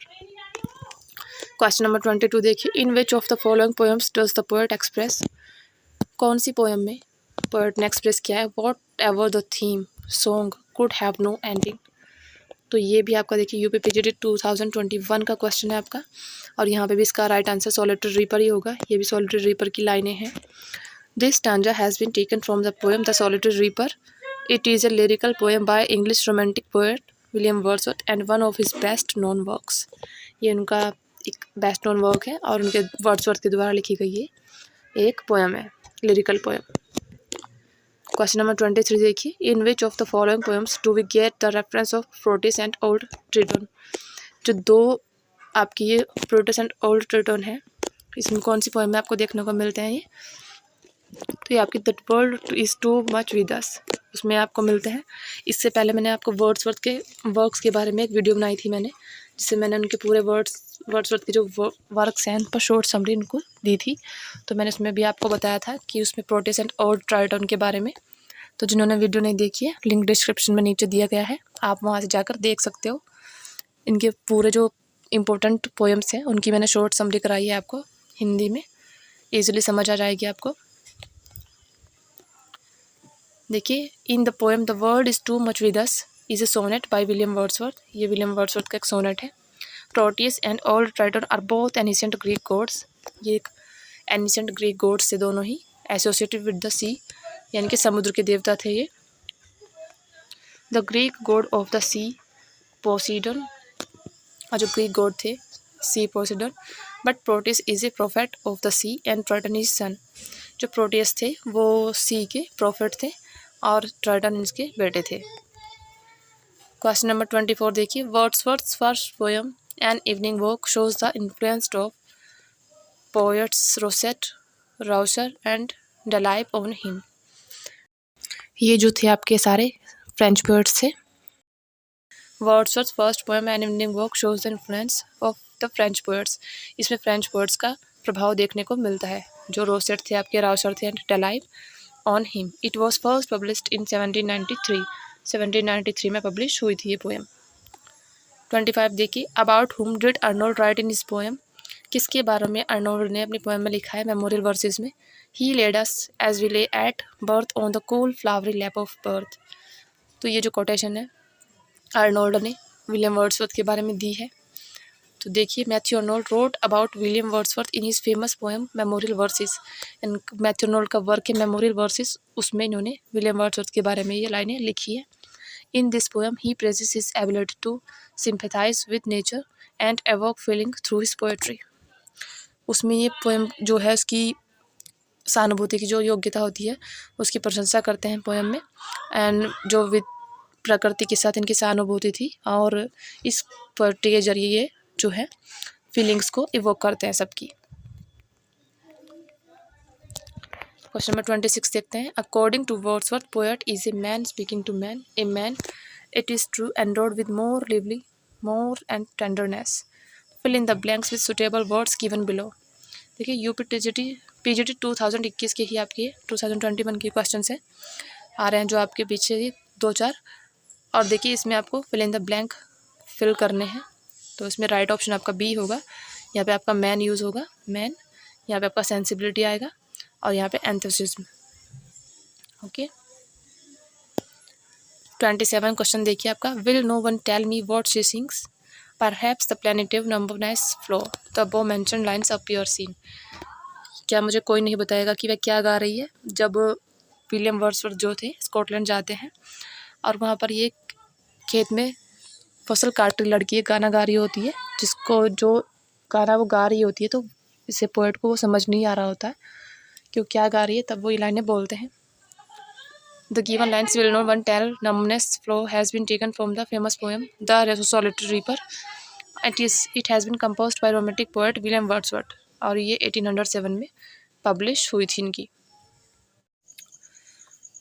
क्वेश्चन नंबर 22 देखिए, in which of the following poems does the poet express, कौन सी पोएम में पोएट ने एक्सप्रेस किया है whatever the theme song could have no ending. तो ये भी आपका देखिए यूपी पीजीटी 2021 का क्वेश्चन है आपका, और यहाँ पे भी इसका राइट आंसर सॉलिटरी रीपर ही होगा। ये भी सॉलिटरी रीपर की लाइनें हैं। This stanza has been taken from the poem the solitary reaper. It is a lyrical poem by English romantic poet William Wordsworth and one of his best known works. ये उनका एक best known work है और उनके Wordsworth के द्वारा लिखी गई ये एक पोएम है, लिरिकल पोएम। क्वेश्चन नंबर 23 देखिए, in which of the following poems do we get the reference of Proteus and old Triton. जो दो आपकी ये प्रोटिस एंड ओल्ड ट्रिटोन है, इसमें कौन सी पोएम में आपको देखने को मिलते हैं ये। तो ये आपकी that world is too much with अस, उसमें आपको मिलते हैं। इससे पहले मैंने आपको वर्ड्सवर्थ के वर्क्स के बारे में एक वीडियो बनाई थी मैंने, जिससे मैंने उनके पूरे वर्ड्सवर्थ के जो वर्क्स हैं उन पर शॉर्ट समरी उनको दी थी। तो मैंने उसमें भी आपको बताया था कि उसमें प्रोटिस एंड ओल्ड ट्राइटन के बारे में। तो जिन्होंने वीडियो नहीं देखी है, लिंक डिस्क्रिप्शन में नीचे दिया गया है, आप वहाँ से जाकर देख सकते हो। इनके पूरे जो इम्पोर्टेंट पोएम्स हैं उनकी मैंने शॉर्ट समरी कराई है आपको हिंदी में, ईजिली समझ आ जाएगी आपको। देखिए, in the poem the world is too much with us is a sonnet by William Wordsworth. ये विलियम वर्ड्सवर्थ का एक सोनेट है। Proteus and old Triton are both ancient Greek gods. ये एक एनिसेंट ग्रीक गॉड्स से दोनों ही associated with the sea, यानी कि समुद्र के देवता थे ये। The Greek god of the sea Poseidon, और जो ग्रीक गॉड थे sea Poseidon, but Proteus is a prophet of the sea and Triton is son. जो प्रोटियस थे वो सी के प्रोफेट थे और ट्राइटन इसके बेटे थे। क्वेश्चन नंबर 24 देखिए, Wordsworth's first poem an evening walk shows the influence of poets Rosette, Rousseau and Delille on him. ये जो थे आपके सारे फ्रेंच पोएट्स थे। Wordsworth's first poem an evening walk shows the influence of the French poets. इसमें French poets का प्रभाव देखने को मिलता है। जो रोसेट थे आपके, राउसर थे and Delille on him. It was first published in 1793 में पब्लिश हुई थी ये पोएम। 25 देखिए, अबाउट हुम did Arnold right in his poem. किसके बारे में अर्नोल्ड ने अपनी पोएम में लिखा है मेमोरियल वर्सेस में। ही लेड अस एज वी ले at birth on the cool flowery lap of birth. तो ये जो कोटेशन है अर्नोल्ड ने विलियम वर्ड्सवर्थ के बारे में दी है। तो देखिए, Matthew Arnold wrote about William Wordsworth in his famous poem memorial versus. Matthew Arnold का वर्क है मेमोरियल वर्सेस, उसमें इन्होंने विलियम वर्ड्सवर्थ के बारे में ये लाइनें लिखी है। In this poem he praises his ability to sympathise with nature and evoke feeling through his poetry. उसमें ये पोएम जो है उसकी सहानुभूति की जो योग्यता होती है उसकी प्रशंसा करते हैं पोएम में, एंड जो विद प्रकृति के साथ इनकी सहानुभूति थी, और इस पोएट्री के जरिए ये जो है फीलिंग्स को इवोक करते हैं सबकी। क्वेश्चन नंबर 26 देखते हैं, according to Wordsworth poet is a man speaking to man, a man it is true endowed with more lively more and tenderness, fill in the blanks with suitable words given below. देखिए, UP PGT 2021 के ही आपके 2021 के question से आ रहे हैं जो आपके पीछे ही 2-4, और देखिए इसमें आपको fill in the blank fill करने हैं। तो इसमें राइट ऑप्शन आपका बी होगा। यहाँ पे आपका मैन यूज़ होगा, मैन। यहाँ पे आपका सेंसिबिलिटी आएगा, और यहाँ पे एंथुसिज्म। ओके, 27 क्वेश्चन देखिए आपका, will no one tell me what she sings, perhaps the plaintive numbers flow. The above mentioned lines appear seen. क्या मुझे कोई नहीं बताएगा कि वह क्या गा रही है। जब विलियम वर्ड्सवर्थ जो थे स्कॉटलैंड जाते हैं और वहाँ पर ये खेत में फसल काट रही लड़की एक गाना गा रही होती है, जिसको जो गाना वो गा रही होती है तो इसे पोएट को वो समझ नहीं आ रहा होता है कि वो क्या गा रही है। तब वो ये लाइनें बोलते हैं। The given lines will not one tell numbness flow has been taken from the famous poem The Solitary Reaper. It has been composed by romantic poet William Wordsworth और ये 1807 में पब्लिश हुई थी इनकी।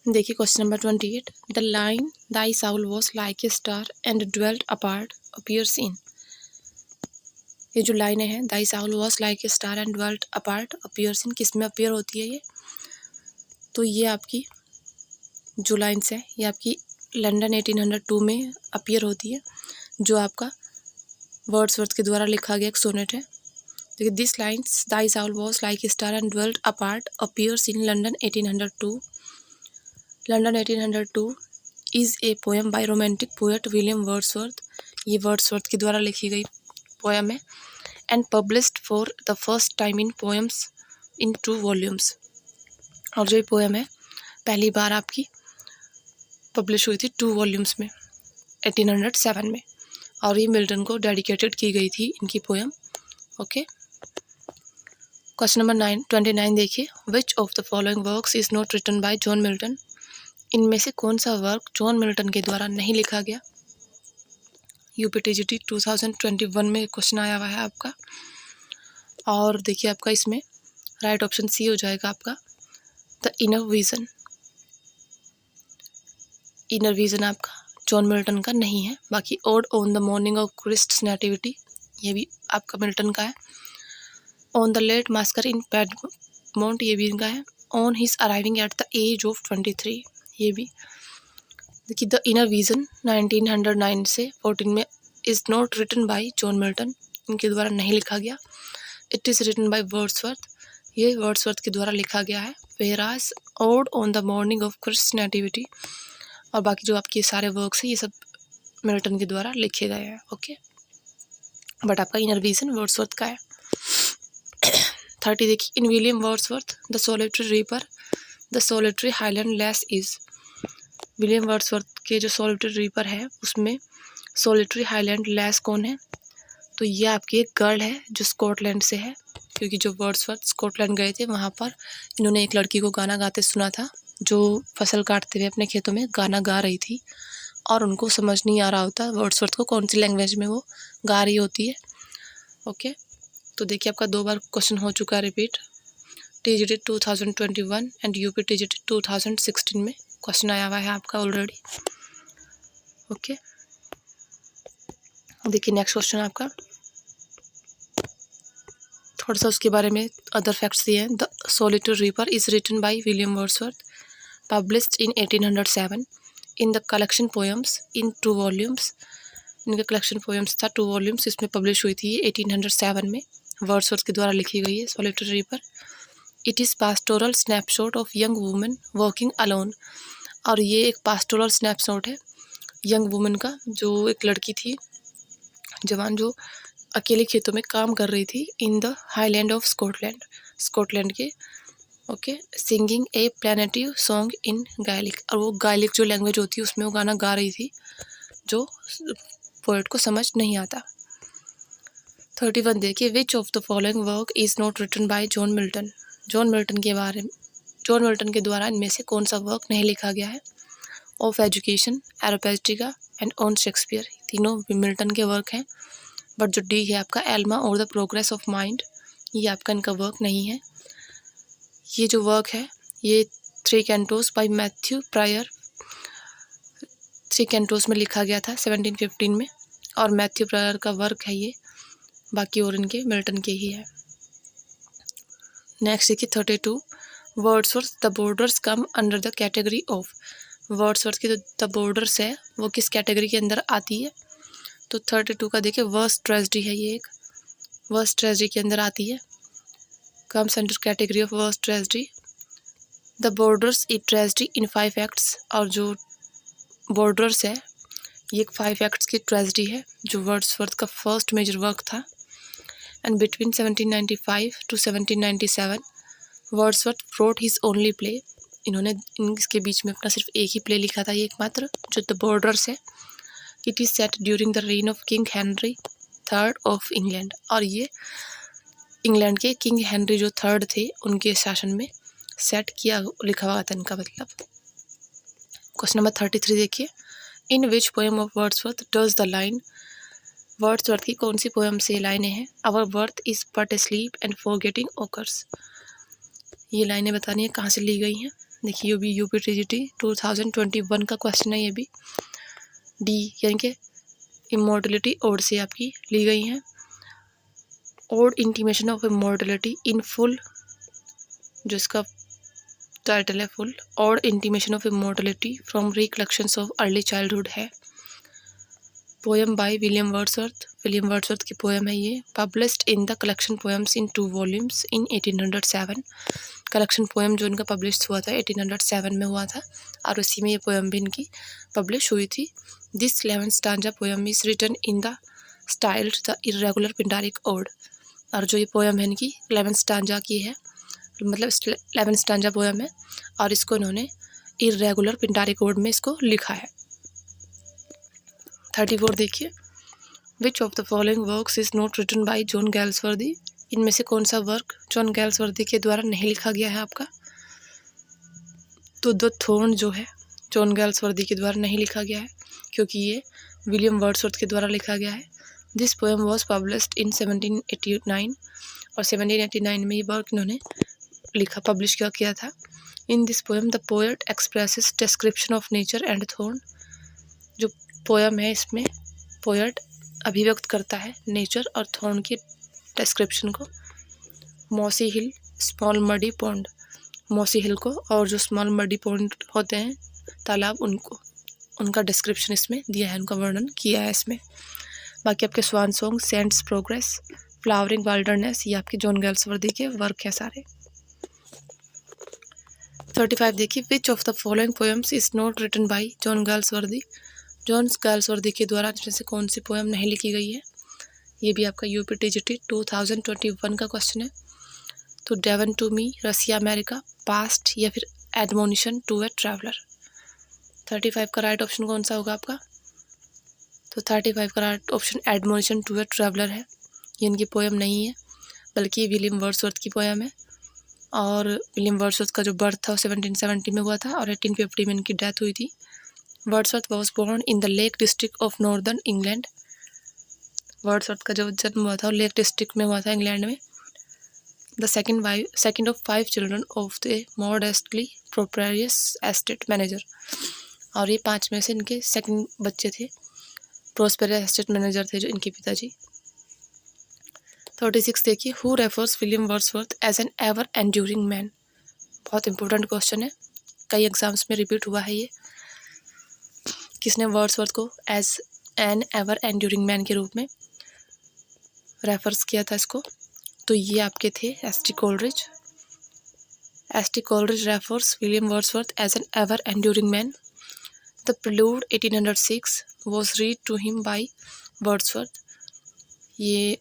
देखिए question number 28। The line thy soul was like a star and dwelt apart appears in. ये जो लाइनें हैं thy soul was like a star and dwelt apart appears in, किस में अपीयर होती है ये? तो ये आपकी जो लाइन्स है ये आपकी लंदन 1802 में अपीयर होती है, जो आपका वर्ड्सवर्थ के द्वारा लिखा गया एक सोनेट है। देखिए this lines Dai soul was like a star and dwelt apart appears in London 1802। London 1802 is a poem by romantic poet William Wordsworth. ये वर्ड्सवर्थ के द्वारा लिखी गई पोएम है and published for the first time in poems in 2 volumes. और जो ये poem है पहली बार आपकी पब्लिश हुई थी 2 वॉल्यूम्स में 1807 में, और ये मिल्टन को डेडिकेटेड की गई थी इनकी पोएम। ओके, क्वेश्चन नंबर 29 देखिए। Which of the following works is not written by John Milton. इनमें से कौन सा वर्क जॉन मिल्टन के द्वारा नहीं लिखा गया? यूपीटीजीटी 2021 में क्वेश्चन आया हुआ है आपका। और देखिए आपका इसमें राइट ऑप्शन सी हो जाएगा आपका the inner vision. Inner vision आपका जॉन मिल्टन का नहीं है। बाकी ode on the morning of Christ's nativity ये भी आपका मिल्टन का है। On the late massacre in Piedmont ये भी इनका है। On his arriving at the age of 23 ये भी। देखिए द इनर विजन 1909 से 14 में is not written by John Milton, इनके द्वारा नहीं लिखा गया। It is written by Wordsworth, ये वर्ड्सवर्थ के द्वारा लिखा गया है। Whereas ode on the morning of Christ's nativity और बाकी जो आपके सारे वर्क्स हैं ये सब मिल्टन के द्वारा लिखे गए हैं। ओके, बट आपका इनर विजन वर्ड्सवर्थ का है। 30 देखिए। In William Wordsworth the solitary reaper the solitary highland lass is. William Wordsworth के जो सोलिटरी रीपर है उसमें सोलिटरी हाईलैंड लेस कौन है? तो ये आपकी एक गर्ल है जो स्कॉटलैंड से है, क्योंकि जो वर्ड्सवर्थ स्कॉटलैंड गए थे वहाँ पर इन्होंने एक लड़की को गाना गाते सुना था जो फसल काटते हुए अपने खेतों में गाना गा रही थी, और उनको समझ नहीं आ रहा होता वर्ड्सवर्थ को कौन सी लैंग्वेज में वो गा रही होती है। ओके, तो देखिए आपका 2 बार क्वेश्चन हो चुका है repeat. TGT 2021 and UP TGT 2016 में क्वेश्चन आया हुआ है आपका ऑलरेडी। ओके, देखिए नेक्स्ट क्वेश्चन आपका थोड़ा सा उसके बारे में अदर फैक्ट्स दिए हैं। The solitary reaper is written by William Wordsworth, published in 1807 in the collection poems in 2 volumes. इनका कलेक्शन पोएम्स था 2 वॉल्यूम्स, इसमें पब्लिश हुई थी 1807 में, वर्ड्सवर्थ के द्वारा लिखी गई है solitary reaper. It is pastoral snapshot of young women working alone, और ये एक पास्टोरल स्नैपशॉट है यंग वुमेन का, जो एक लड़की थी जवान जो अकेले खेतों में काम कर रही थी in the highland of Scotland, Scotland के। Okay, singing a plaintive song in Gaelic, और वो गायलिक जो लैंग्वेज होती है उसमें वो गाना गा रही थी जो पोएट को समझ नहीं आता। 31 देखिए। Which of the following work is not written by John Milton. John Milton के द्वारा इनमें से कौन सा वर्क नहीं लिखा गया है? Of education, Areopagitica and on Shakespeare, तीनों मिल्टन के वर्क हैं, बट जो डी है आपका एल्मा और द प्रोग्रेस ऑफ माइंड, ये आपका इनका वर्क नहीं है। ये जो वर्क है ये 3 Cantos bye Matthew prior, 3 Cantos में लिखा गया था 1715 में, और मैथ्यू प्रायर का वर्क है ये, बाकी और इनके मिल्टन के ही है। नेक्स्ट देखिए 32। Wordsworth the borders come under the category of. Wordsworth की द बॉर्डर्स है वो किस कैटेगरी के अंदर आती है? तो 32 का देखिए वर्स्ट ट्रेजेडी है, ये एक वर्स्ट ट्रेजेडी के अंदर आती है, comes under category of worst tragedy. The borders A tragedy in 5 acts, और जो बॉर्डर्स है ये एक 5 एक्ट्स की ट्रेजेडी है जो वर्ड्सवर्थ का फर्स्ट मेजर वर्क था। And between 1795 to 1797 Wordsworth wrote his only play. इन्होंने इसके बीच में अपना सिर्फ एक ही प्ले लिखा था, ये एकमात्र, जो द बॉर्डर्स है। It is set during the rain of king Henry third of England, और ये इंग्लैंड के किंग हेनरी जो थर्ड थे उनके शासन में सेट किया लिखा हुआ था इनका मतलब। क्वेश्चन नंबर 33 देखिए, in which poem of Wordsworth does the line, Wordsworth की कौन सी पोएम से लाइनें हैं, our birth is but a sleep and forgetting occurs. ये लाइनें बतानी है कहाँ से ली गई हैं। देखिए ये भी यूपीटीजीटी 2021 का क्वेश्चन है ये भी। डी यानी कि इमॉर्टलिटी ओड से आपकी ली गई हैं। Ode intimation of immortality in full, जो इसका टाइटल है full, ode intimation of immortality from recollections of early childhood है। Poem by William Wordsworth, William Wordsworth की पोएम है ये। Published in the collection poems in 2 volumes in 1807। Collection poem जो इनका publish हुआ था 1807 में हुआ था, और उसी में ये पोएम भी इनकी पब्लिश हुई थी। This 11th stanza poem is written in the styled the irregular Pindaric ode. और जो ये पोएम है इनकी 11th स्टांजा की है, मतलब 11th स्टांजा पोएम है, और इसको इन्होंने इरेगुलर पिंडारिक ओड में इसको लिखा है। 34 देखिए, which of the following works is not written by John Galsworthy. इनमें से कौन सा वर्क जॉन गैल्सवर्दी के द्वारा नहीं लिखा गया है आपका। तो द थॉर्न जो है जॉन गैल्सवर्दी के द्वारा नहीं लिखा गया है, क्योंकि ये विलियम वर्ड्सवर्थ के द्वारा लिखा गया है। दिस पोएम वॉज पब्लिश्ड इन 1789, और 1789 में ये वर्क इन्होंने लिखा पब्लिश किया था। इन this poem the poet expresses description of nature and thorn. जो पोएम है इसमें पोएट अभिव्यक्त करता है नेचर और थॉर्न की डिस्क्रिप्शन को। मॉसी हिल, स्मॉल मडी पॉन्ड, मॉसी हिल को और जो स्मॉल मडी पॉन्ड होते हैं तालाब, उनको, उनका डिस्क्रिप्शन इसमें दिया है, उनका वर्णन किया है इसमें। बाकी आपके swan song, Saint's progress, flowering wilderness, ये आपके जॉन गैल्सवर्दी के वर्क है सारे। 35 देखिए, which of the following poems is not written by John Galsworthy. John Galsworthy के द्वारा इसमें से कौन सी पोएम नहीं लिखी गई है। ये भी आपका यूपीटीजीटी 2021 का क्वेश्चन है। तो Devon to me, Russia America, past, या फिर एडमोनिशन टू ए ट्रैवलर। 35 का राइट ऑप्शन कौन सा होगा आपका। तो 35 का right option admonition to a traveller है। ये इनकी पोएम नहीं है, बल्कि विलियम वर्ड्सवर्थ की पोएम है। और विलियम वर्ड्सवर्थ का जो बर्थ था 1770 में हुआ था, और 1850 में इनकी डेथ हुई थी। Wordsworth was born in the Lake district of northern England. Wordsworth का जो जन्म हुआ था लेक डिस्ट्रिक्ट में हुआ था इंग्लैंड में। The second of 5 children of the modestly prosperous estate manager. और ये 5 में से इनके सेकंड बच्चे थे, प्रोस्पेरियस एस्टेट मैनेजर थे जो इनके पिताजी। 36 देखिए, who refers William Wordsworth as an ever enduring man. बहुत इंपॉर्टेंट क्वेश्चन है, कई एग्जाम्स में रिपीट हुआ है ये। किसने वर्ड्सवर्थ को as an ever enduring man के रूप में रेफर्स किया था इसको। तो ये आपके थे S T. Coleridge. S T. Coleridge refers William Wordsworth as an ever enduring man. The prelude 1806 was read to him by Wordsworth. ये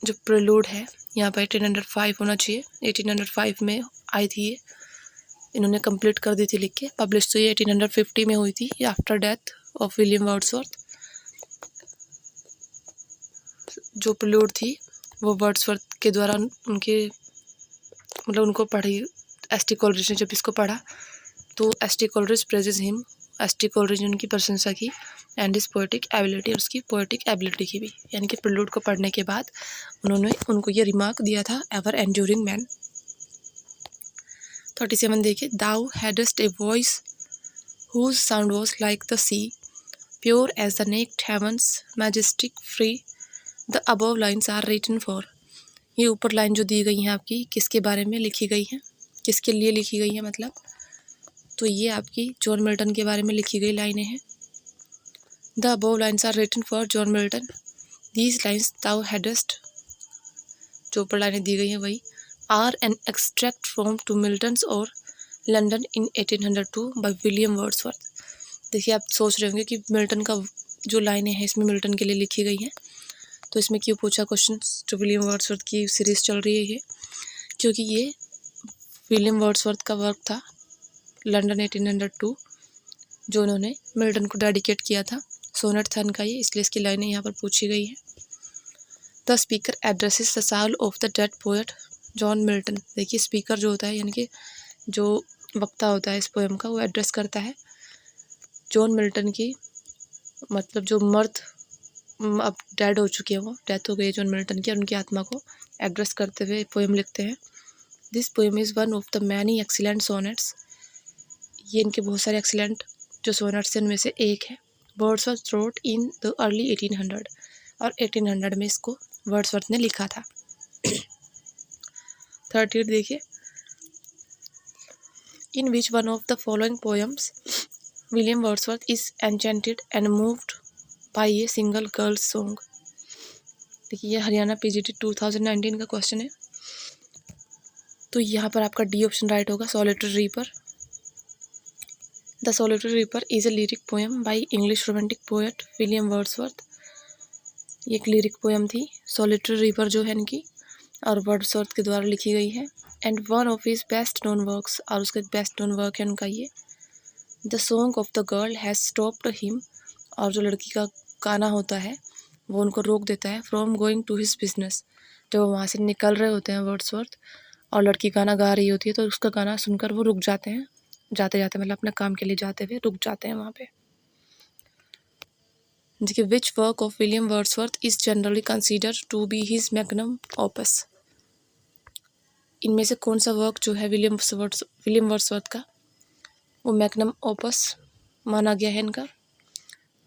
जो प्रिलूड है यहाँ पर 1805 होना चाहिए, 1805 में आई थी ये, इन्होंने कंप्लीट कर दी थी लिख के। पब्लिश तो ये 1850 में हुई थी, after death of William Wordsworth. जो प्रिलूड थी वो वर्ड्सवर्थ के द्वारा उनके मतलब उनको पढ़ी एस.टी. कोलरिज ने। जब इसको पढ़ा तो ST. Coleridge praises him, ST. Coleridge ने उनकी प्रशंसा की, एंड इस पोएटिक एबिलिटी, और उसकी पोएटिक एबिलिटी की भी। यानी कि प्रिलूड को पढ़ने के बाद उन्होंने उनको ये रिमार्क दिया था, एवर एंड्यूरिंग मैन। 37 देखिए, thou hadst a voice whose sound was like the sea, pure as the naked heavens, majestic free, the above lines are written for. ये ऊपर लाइन जो दी गई हैं आपकी किसके बारे में लिखी गई हैं, किसके लिए लिखी गई है मतलब। तो ये आपकी जॉन मिल्टन के बारे में लिखी गई लाइनें हैं। The above lines are written for John Milton. These lines thou hadst, जो ऊपर लाइनें दी गई हैं वही, are an extract from to Milton's और London in 1802 by William Wordsworth. देखिए आप सोच रहे होंगे कि मिल्टन का जो लाइनें हैं इसमें मिल्टन के लिए लिखी गई हैं, तो इसमें क्यों पूछा क्वेश्चन, जो विलियम वर्ड्सवर्थ की सीरीज़ चल रही है ये, क्योंकि ये विलियम वर्ड्सवर्थ का वर्क था लंदन 1802, जो उन्होंने मिल्टन को डेडिकेट किया था। सोनेट था इनका ये, इसलिए इसकी लाइनें यहाँ पर पूछी गई है। The speaker addresses the Saul of the dead poet John Milton. देखिए स्पीकर जो होता है यानी कि जो वक्ता होता है इस पोएम का, वो एड्रेस करता है जॉन मिल्टन की, मतलब जो मर्द अब डेड हो चुके हैं, वो डेथ हो गई है जॉन मिल्टन की, और उनकी आत्मा को एड्रेस करते हुए पोएम लिखते हैं। This poem is one of the many excellent sonnets. ये इनके बहुत सारे एक्सीलेंट जो सोनेट्स हैं उनमें से एक है। Wordsworth wrote in the early 1800, और 1800 में इसको वर्ड्सवर्थ ने लिखा था। 30 देखिए, in which one of the following poems William Wordsworth is enchanted and moved by a single girl's song. देखिए ये हरियाणा पीजीटी 2019 का क्वेश्चन है। तो यहाँ पर आपका डी ऑप्शन राइट होगा, solitary reaper. The solitary reaper is a lyric poem by English romantic poet William Wordsworth. ये एक लिरिक पोएम थी, सॉलिटरी रीपर जो है इनकी, और वर्ड्सवर्थ के द्वारा लिखी गई है। And one of his best known works, और उसका बेस्ट नोन वर्क है उनका ये। The song of the girl has stopped him, और जो लड़की का गाना होता है वो उनको रोक देता है, from going to his business. जब वो वहाँ से निकल रहे होते हैं वर्ड्सवर्थ, और लड़की गाना गा रही होती है, तो उसका गाना सुनकर वो रुक जाते हैं, जाते जाते मतलब अपने काम के लिए जाते हुए रुक जाते हैं वहाँ पे। देखिए which work of William Wordsworth is generally consider to be his magnum opus. इनमें से कौन सा वर्क जो है विलियम वर्ड्सवर्थ का वो मैग्नम ओपस माना गया है इनका।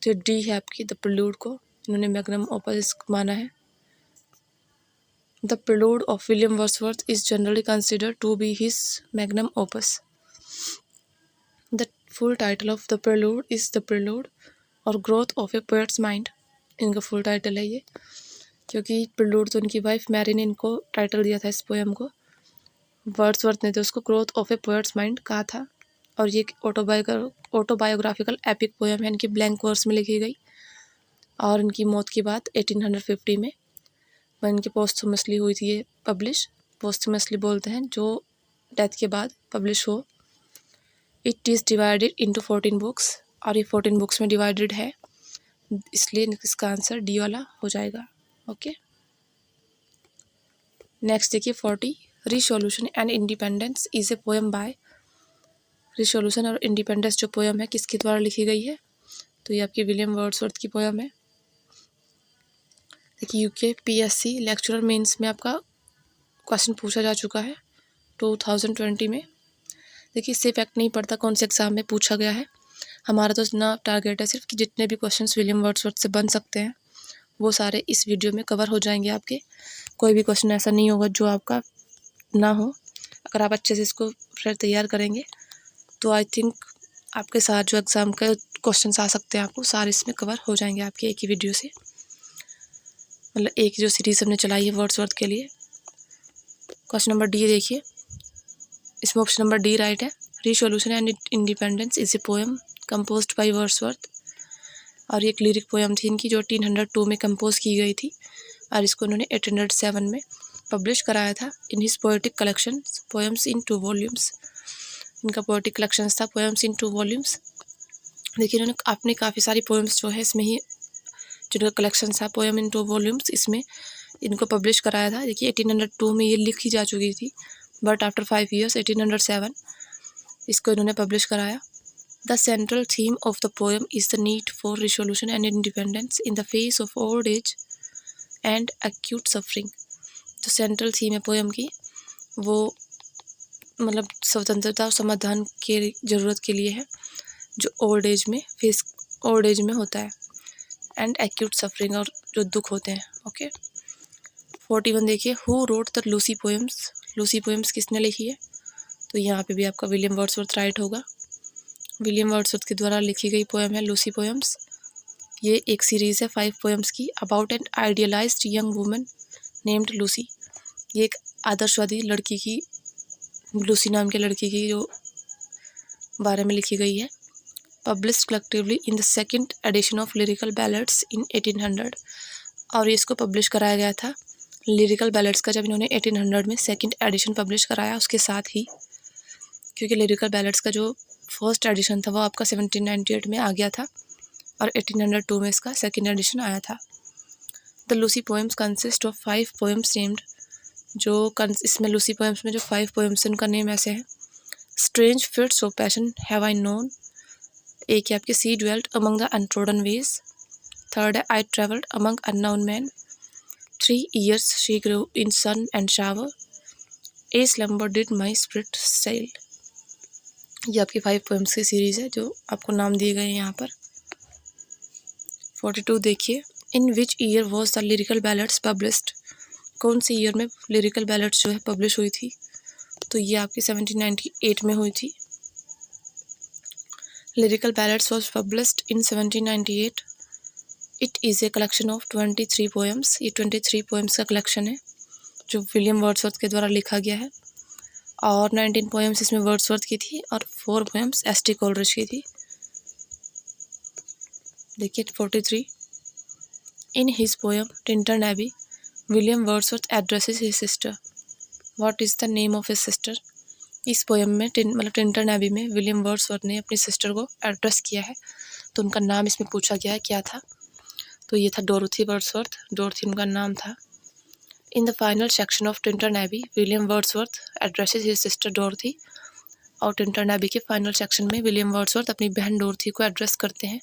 तो डी है आपकी, द प्रेलूड को इन्होंने मैग्नम ओपस माना है। The prelude of William Wordsworth is generally considered to be his magnum opus. The full title of the prelude is the prelude और growth of a poet's mind. इनका full title है ये, क्योंकि प्रेलूड तो उनकी wife Mary ने इनको title दिया था इस पोएम को, वर्ड्सवर्थ ने तो उसको growth of a poet's mind कहा था। और ये ऑटोबायोग्राफिकल एपिक पोएम है इनकी, ब्लैंक वर्स में लिखी गई, और इनकी मौत की बात 1850 में वह इनकी पोस्टमसली हुई थी ये पब्लिश। पोस्टमसली बोलते हैं जो डेथ के बाद पब्लिश हो। It is divided into 14 books, और ये 14 बुक्स में डिवाइडेड है, इसलिए इसका आंसर डी वाला हो जाएगा। ओके, नेक्स्ट देखिए 40, resolution and independence is a poem by. Resolution और इंडिपेंडेंस जो पोएम है किसके द्वारा लिखी गई है, तो ये आपकी विलियम वर्ड्सवर्थ की पोएम है। देखिए यूके पीएससी लेक्चरर मेंस में आपका क्वेश्चन पूछा जा चुका है 2020 में। देखिए इससे इफेक्ट नहीं पड़ता कौन से एग्ज़ाम में पूछा गया है, हमारा तो इतना टारगेट है सिर्फ कि जितने भी क्वेश्चंस विलियम वर्ड्सवर्थ से बन सकते हैं वो सारे इस वीडियो में कवर हो जाएंगे आपके। कोई भी क्वेश्चन ऐसा नहीं होगा जो आपका ना हो। अगर आप अच्छे से इसको फिर तैयार करेंगे तो आई थिंक आपके साथ जो एग्ज़ाम के क्वेश्चन आ सकते हैं आपको सारे इसमें कवर हो जाएंगे आपके एक ही वीडियो से, मतलब एक जो सीरीज़ हमने चलाई है वर्ड्सवर्थ के लिए। क्वेश्चन नंबर डी देखिए, इसमें ऑप्शन नंबर डी राइट है। Resolution and independence is a poem composed by Wordsworth, और ये एक लिरिक पोएम थी इनकी जो 1802 में कंपोज की गई थी, और इसको उन्होंने 1807 में पब्लिश कराया था in his poetic collection poems in 2 volumes. इनका पोएटिक कलेक्शंस था पोएम्स इन 2 वॉल्यूम्स। देखिए इन्होंने अपने काफ़ी सारी पोएम्स जो है इसमें ही जिनका कलेक्शन था पोएम इन 2 वॉल्यूम्स, इसमें इनको पब्लिश कराया था। देखिए 1802 में ये लिखी जा चुकी थी, बट आफ्टर 5 ईयर्स 1807 इसको इन्होंने पब्लिश कराया। The central theme of the poem is the need for resolution and independence in the face of old age and acute suffering. जो सेंट्रल थीम है पोएम की वो मतलब स्वतंत्रता और समाधान के ज़रूरत के लिए है, जो ओल्ड एज में होता है, एंड एक्यूट सफरिंग और जो दुख होते हैं। ओके, 41 देखिए, who wrote the Lucy poems. Lucy poems किसने लिखी है, तो यहाँ पे भी आपका विलियम वर्ड्सवर्थ राइट होगा। विलियम वर्ड्सवर्थ के द्वारा लिखी गई पोएम है लूसी पोएम्स। ये एक सीरीज़ है 5 पोएम्स की about an idealised young woman named Lucy. ये एक आदर्शवादी लड़की की, लूसी नाम के लड़की की जो बारे में लिखी गई है। Published collectively in the second edition of lyrical ballads in 1800। और इसको पब्लिश कराया गया था लिरिकल बैलेड्स का, जब इन्होंने 1800 में सेकंड एडिशन पब्लिश कराया उसके साथ ही, क्योंकि लिरिकल बैलेड्स का जो फर्स्ट एडिशन था वो आपका 1798 में आ गया था और 1802 में इसका सेकंड एडिशन आया था। The Lucy poems consist of 5 poems named, जो इसमें लूसी पोएम्स में जो 5 पोएम्स हैं उनका नेम ऐसे है। Strange fits of passion have I known, एक है आपके she dwelt among the untrodden ways, third है I travelled among unknown man, 3 years she grew in sun and shower, a slumber did my spirit seal. ये आपकी 5 poems की series है जो आपको नाम दिए गए हैं यहाँ पर। 42 देखिए, in which year was the lyrical ballads published, कौन सी ईयर में लिरिकल बैलेड्स जो है पब्लिश हुई थी, तो ये आपकी 1798 में हुई थी। Lyrical ballads was published in 1798। It is a collection of 23 poems, ये 23 पोएम्स का कलेक्शन है जो विलियम वर्ड्सवर्थ के द्वारा लिखा गया है, और 19 पोएम्स इसमें वर्ड्सवर्थ की थी और 4 पोएम्स एस.टी. कोलरिज की थी। देखिए 43, in his poem Tintern Abbey William Wordsworth addresses his sister, what is the name of his sister. इस पोएम में मतलब टिंटन एबी में विलियम वर्ड्सवर्थ ने अपनी सिस्टर को एड्रेस किया है, तो उनका नाम इसमें पूछा गया है क्या था, तो ये था डोरोथी वर्ड्सवर्थ, डोरोथी उनका नाम था। In the final section of Tintern Abbey William Wordsworth addresses his sister Dorothy, और टिंटन एबी के फाइनल सेक्शन में विलियम वर्ड्सवर्थ अपनी बहन डोरोथी को एड्रेस करते हैं,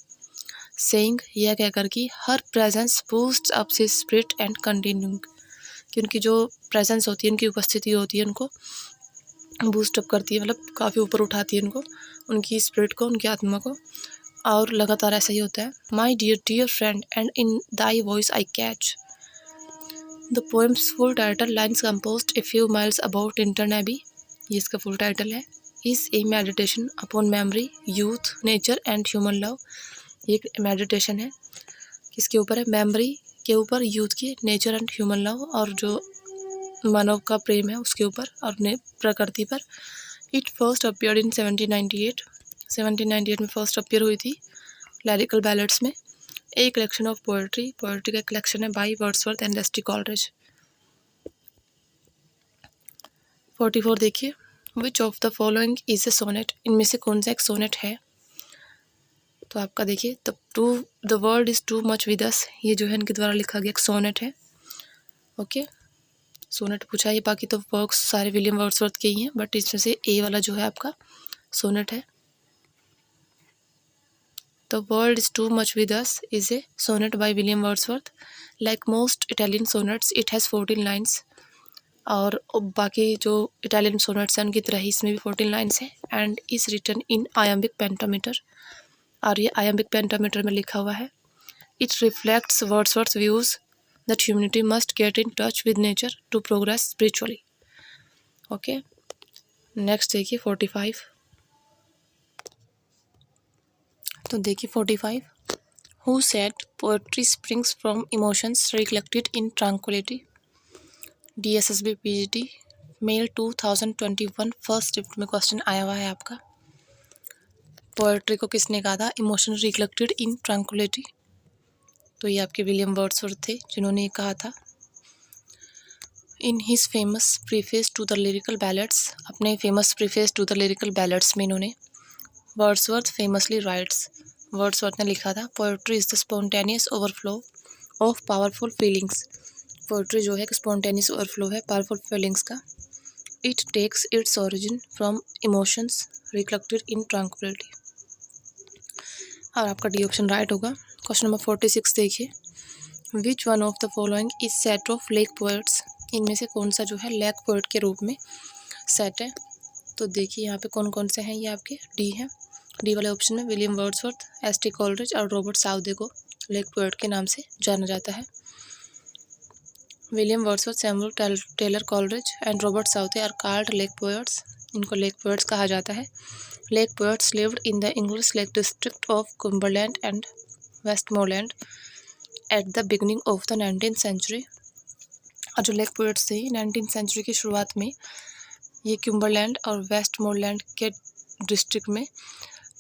सेइंग, यह कहकर कि her presence boosts up his spirit and continuing, कि उनकी जो प्रेजेंस होती है, उनकी उपस्थिति होती है, उनको बूस्ट अप करती है, मतलब काफ़ी ऊपर उठाती है उनको, उनकी स्पिरिट को, उनकी आत्मा को, और लगातार ऐसा ही होता है। My dear dear friend and in thy voice I catch, the poem's full title lines composed a few miles about Tintern Abbey, ये इसका फुल टाइटल है। Is a meditation upon memory, youth, nature and human love, ये एक meditation है, किसके ऊपर है, memory के ऊपर, यूथ की, नेचर एंड ह्यूमन लव, और जो मानव का प्रेम है उसके ऊपर, और प्रकृति पर। इट फर्स्ट अपीयर्ड इन 1798 में फर्स्ट अपीयर हुई थी लिरिकल बैलेड्स में। A collection of poetry, poetry का कलेक्शन है by Wordsworth and S T. Coleridge. 44 देखिए, which of the following is a sonnet, इनमें से कौन सा एक सोनेट है, तो आपका देखिए the world is too much with अस, ये जो है इनके द्वारा लिखा गया एक सोनेट है। ओके, सोनेट पूछा है, बाकी तो वर्क्स सारे विलियम वर्ड्सवर्थ के ही हैं, बट इसमें से ए वाला जो है आपका सोनेट है। The world is too much with us is a sonnet by William Wordsworth. Like most Italian sonnets it has 14 lines, और बाकी जो इटालियन सोनेट्स हैं उनकी तरह ही इसमें भी 14 लाइन्स हैं, and is written in iambic pentameter, और ये आयम्बिक पेंटामीटर में लिखा हुआ है। It reflects Wordsworth views that humanity must get in touch with nature to progress spiritually. Okay, next देखिए 45, तो देखिए 45, who said poetry springs from emotions reflected in tranquility, DSSB PGT male 2021 first shift में question आया हुआ है आपका। Poetry को किसने कहा था, इमोशन रिफ्लेक्टेड इन ट्रैंक्विलिटी, तो ये आपके विलियम वर्ड्सवर्थ थे जिन्होंने ये कहा था। In his famous preface to the lyrical ballads, अपने famous preface to the lyrical ballads में इन्होंने, वर्ड्सवर्थ फेमसली राइट्स, वर्ड्सवर्थ ने लिखा था, poetry is the spontaneous overflow of powerful feelings, poetry जो है एक स्पॉन्टेनियस ओवरफ्लो है पावरफुल फीलिंग्स का। It takes its origin from emotions reflected in tranquillity, और आपका डी ऑप्शन राइट होगा। क्वेश्चन नंबर 46 देखिए, which one of the following is set of lake poets, इनमें से कौन सा जो है लेक पोएट के रूप में सेट है, तो देखिए यहाँ पे कौन कौन से हैं, ये आपके डी है, डी वाले ऑप्शन में विलियम वर्ड्सवर्थ, एस.टी. कोलरिज और रॉबर्ट साउदे को लेक पोएट के नाम से जाना जाता है। William Wordsworth, Samuel Taylor Coleridge and Robert Southey are called lake poets, इनको लेक पोएट्स कहा जाता है। Lake poets lived in the English lake district of Cumberland and Westmorland at the beginning of the 19th century, और जो lake poets थे 19th century की शुरुआत में ये कुम्बरलैंड और वेस्टमोरलैंड के डिस्ट्रिक्ट में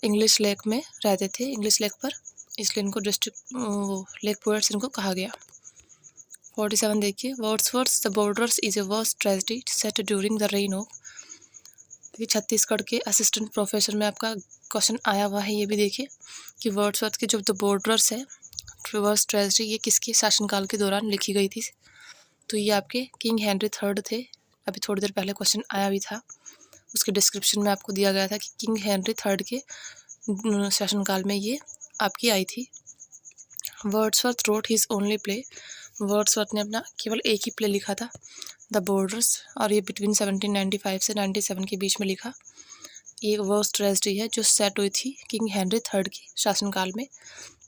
इंग्लिश लेक में रहते थे, इंग्लिश लेक पर, इसलिए इनको डिस्ट्रिक्ट लेक पोएट्स इनको कहा गया। 47 देखिए, Wordsworth the borders is a worst tragedy set during the rain of. ये छत्तीसगढ़ के असिस्टेंट प्रोफेसर में आपका क्वेश्चन आया हुआ है। ये भी देखिए कि वर्ड्सवर्थ की जो द बॉर्डर्स है वर्स्ट ट्रेजेडी ये किसके शासनकाल के दौरान लिखी गई थी। तो ये आपके किंग हेनरी थर्ड थे। अभी थोड़ी देर पहले क्वेश्चन आया भी था, उसके डिस्क्रिप्शन में आपको दिया गया था कि किंग हेनरी थर्ड के शासनकाल में ये आपकी आई थी। Wordsworth wrote his only play. Wordsworth ने अपना केवल एक ही प्ले लिखा था, द बॉर्डर्स, और ये बिटवीन 1795 से 97 के बीच में लिखा। ये वर्स्ट ट्रेजेडी है जो सेट हुई थी किंग हेनरी थर्ड के शासनकाल में।